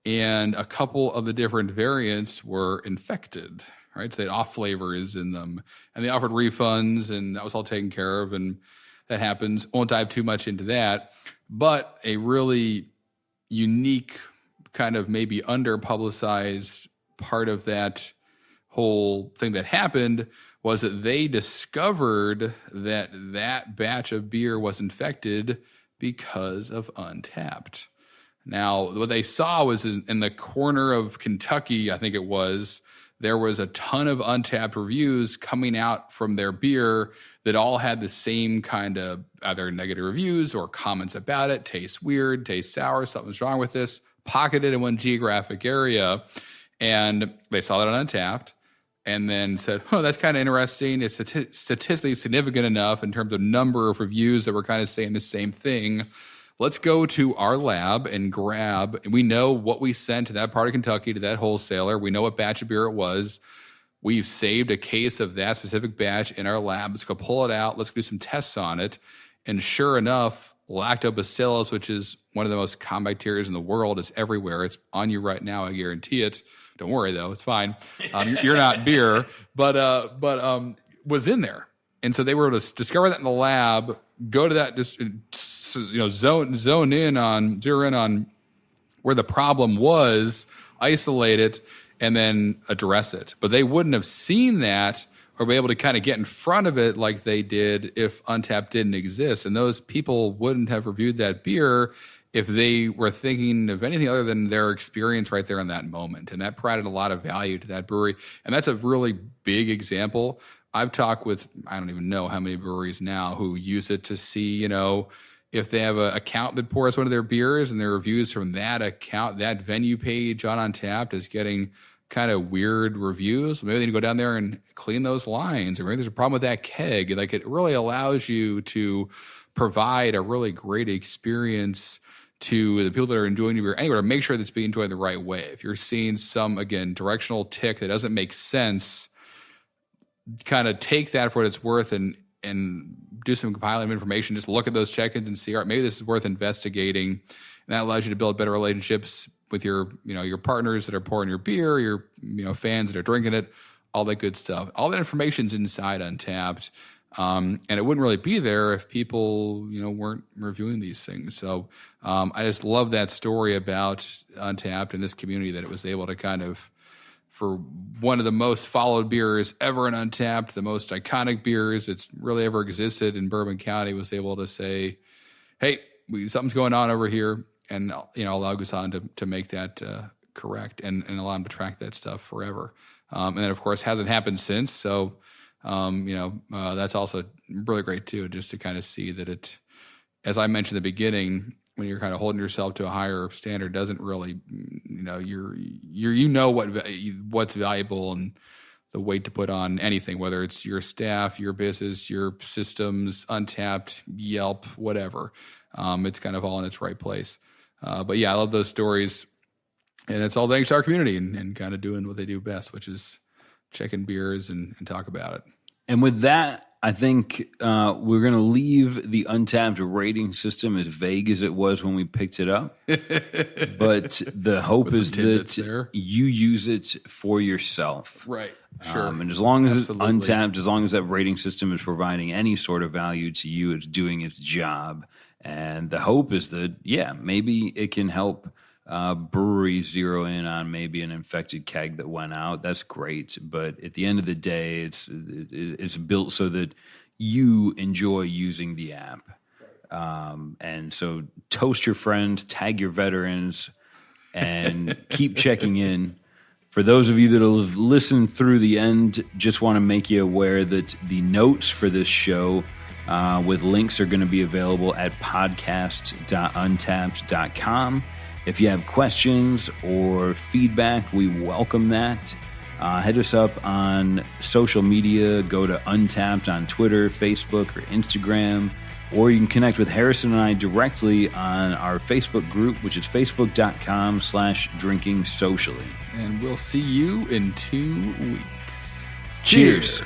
B: and a couple of the different variants were infected. Right, so they had off flavors in them, and they offered refunds, and that was all taken care of, and that happens. Won't dive too much into that, but a really unique kind of maybe under-publicized part of that whole thing that happened was that they discovered that batch of beer was infected because of Untappd. Now, what they saw was in the corner of Kentucky, I think it was, there was a ton of Untappd reviews coming out from their beer that all had the same kind of either negative reviews or comments about it. Tastes weird, tastes sour, something's wrong with this, pocketed in one geographic area. And they saw that on Untappd and then said, that's kind of interesting. It's statistically significant enough in terms of number of reviews that were kind of saying the same thing. Let's go to our lab and grab, and we know what we sent to that part of Kentucky, to that wholesaler. We know what batch of beer it was. We've saved a case of that specific batch in our lab. Let's go pull it out. Let's do some tests on it. And sure enough, lactobacillus, which is one of the most common bacteria in the world, is everywhere. It's on you right now, I guarantee it. Don't worry, though. It's fine. You're not beer. But was in there. And so they were able to discover that in the lab, go to that, zero in on where the problem was, isolate it, and then address it. But they wouldn't have seen that or be able to kind of get in front of it like they did if Untappd didn't exist. And those people wouldn't have reviewed that beer if they were thinking of anything other than their experience right there in that moment. And that provided a lot of value to that brewery. And that's a really big example. I've talked with, I don't even know how many breweries now who use it to see, if they have an account that pours one of their beers and their reviews from that account, that venue page on Untappd is getting kind of weird reviews. Maybe they need to go down there and clean those lines, or maybe there's a problem with that keg. Like, it really allows you to provide a really great experience to the people that are enjoying your beer anyway, to make sure that it's being enjoyed the right way. If you're seeing some, again, directional tick that doesn't make sense, kind of take that for what it's worth and do some compiling of information. Just look at those check-ins and see, all right, maybe this is worth investigating. And that allows you to build better relationships with your your partners that are pouring your beer, your fans that are drinking it, all that good stuff. All that information's inside Untappd. And it wouldn't really be there if people, weren't reviewing these things. So I just love that story about Untappd and this community, that it was able to kind of, for one of the most followed beers ever in Untappd, the most iconic beers that's really ever existed in Bourbon County, was able to say, hey, something's going on over here, and allow Gusan to make that correct and allow him to track that stuff forever. And then, of course, hasn't happened since. So, that's also really great too, just to kind of see that it, as I mentioned at the beginning, when you're kind of holding yourself to a higher standard, doesn't really, what's valuable and the weight to put on anything, whether it's your staff, your business, your systems, Untappd, Yelp, whatever. It's kind of all in its right place. But yeah, I love those stories, and it's all thanks to our community and kind of doing what they do best, which is checking beers and talk about it.
A: And with that, I think we're going to leave the Untappd rating system as vague as it was when we picked it up. But the hope is that you use it for yourself.
B: Right. Sure.
A: And as long as it's Untappd, as long as that rating system is providing any sort of value to you, it's doing its job. And the hope is that, maybe it can help breweries zero in on maybe an infected keg that went out. That's great, but at the end of the day, it's built so that you enjoy using the app. And so toast your friends, tag your veterans, and keep checking in. For those of you that have listened through the end, just want to make you aware that the notes for this show with links are going to be available at podcast.untappd.com. If you have questions or feedback, we welcome that. Hit us up on social media. Go to Untappd on Twitter, Facebook, or Instagram. Or you can connect with Harrison and I directly on our Facebook group, which is facebook.com/drinkingsocially.
B: And we'll see you in 2 weeks.
A: Cheers.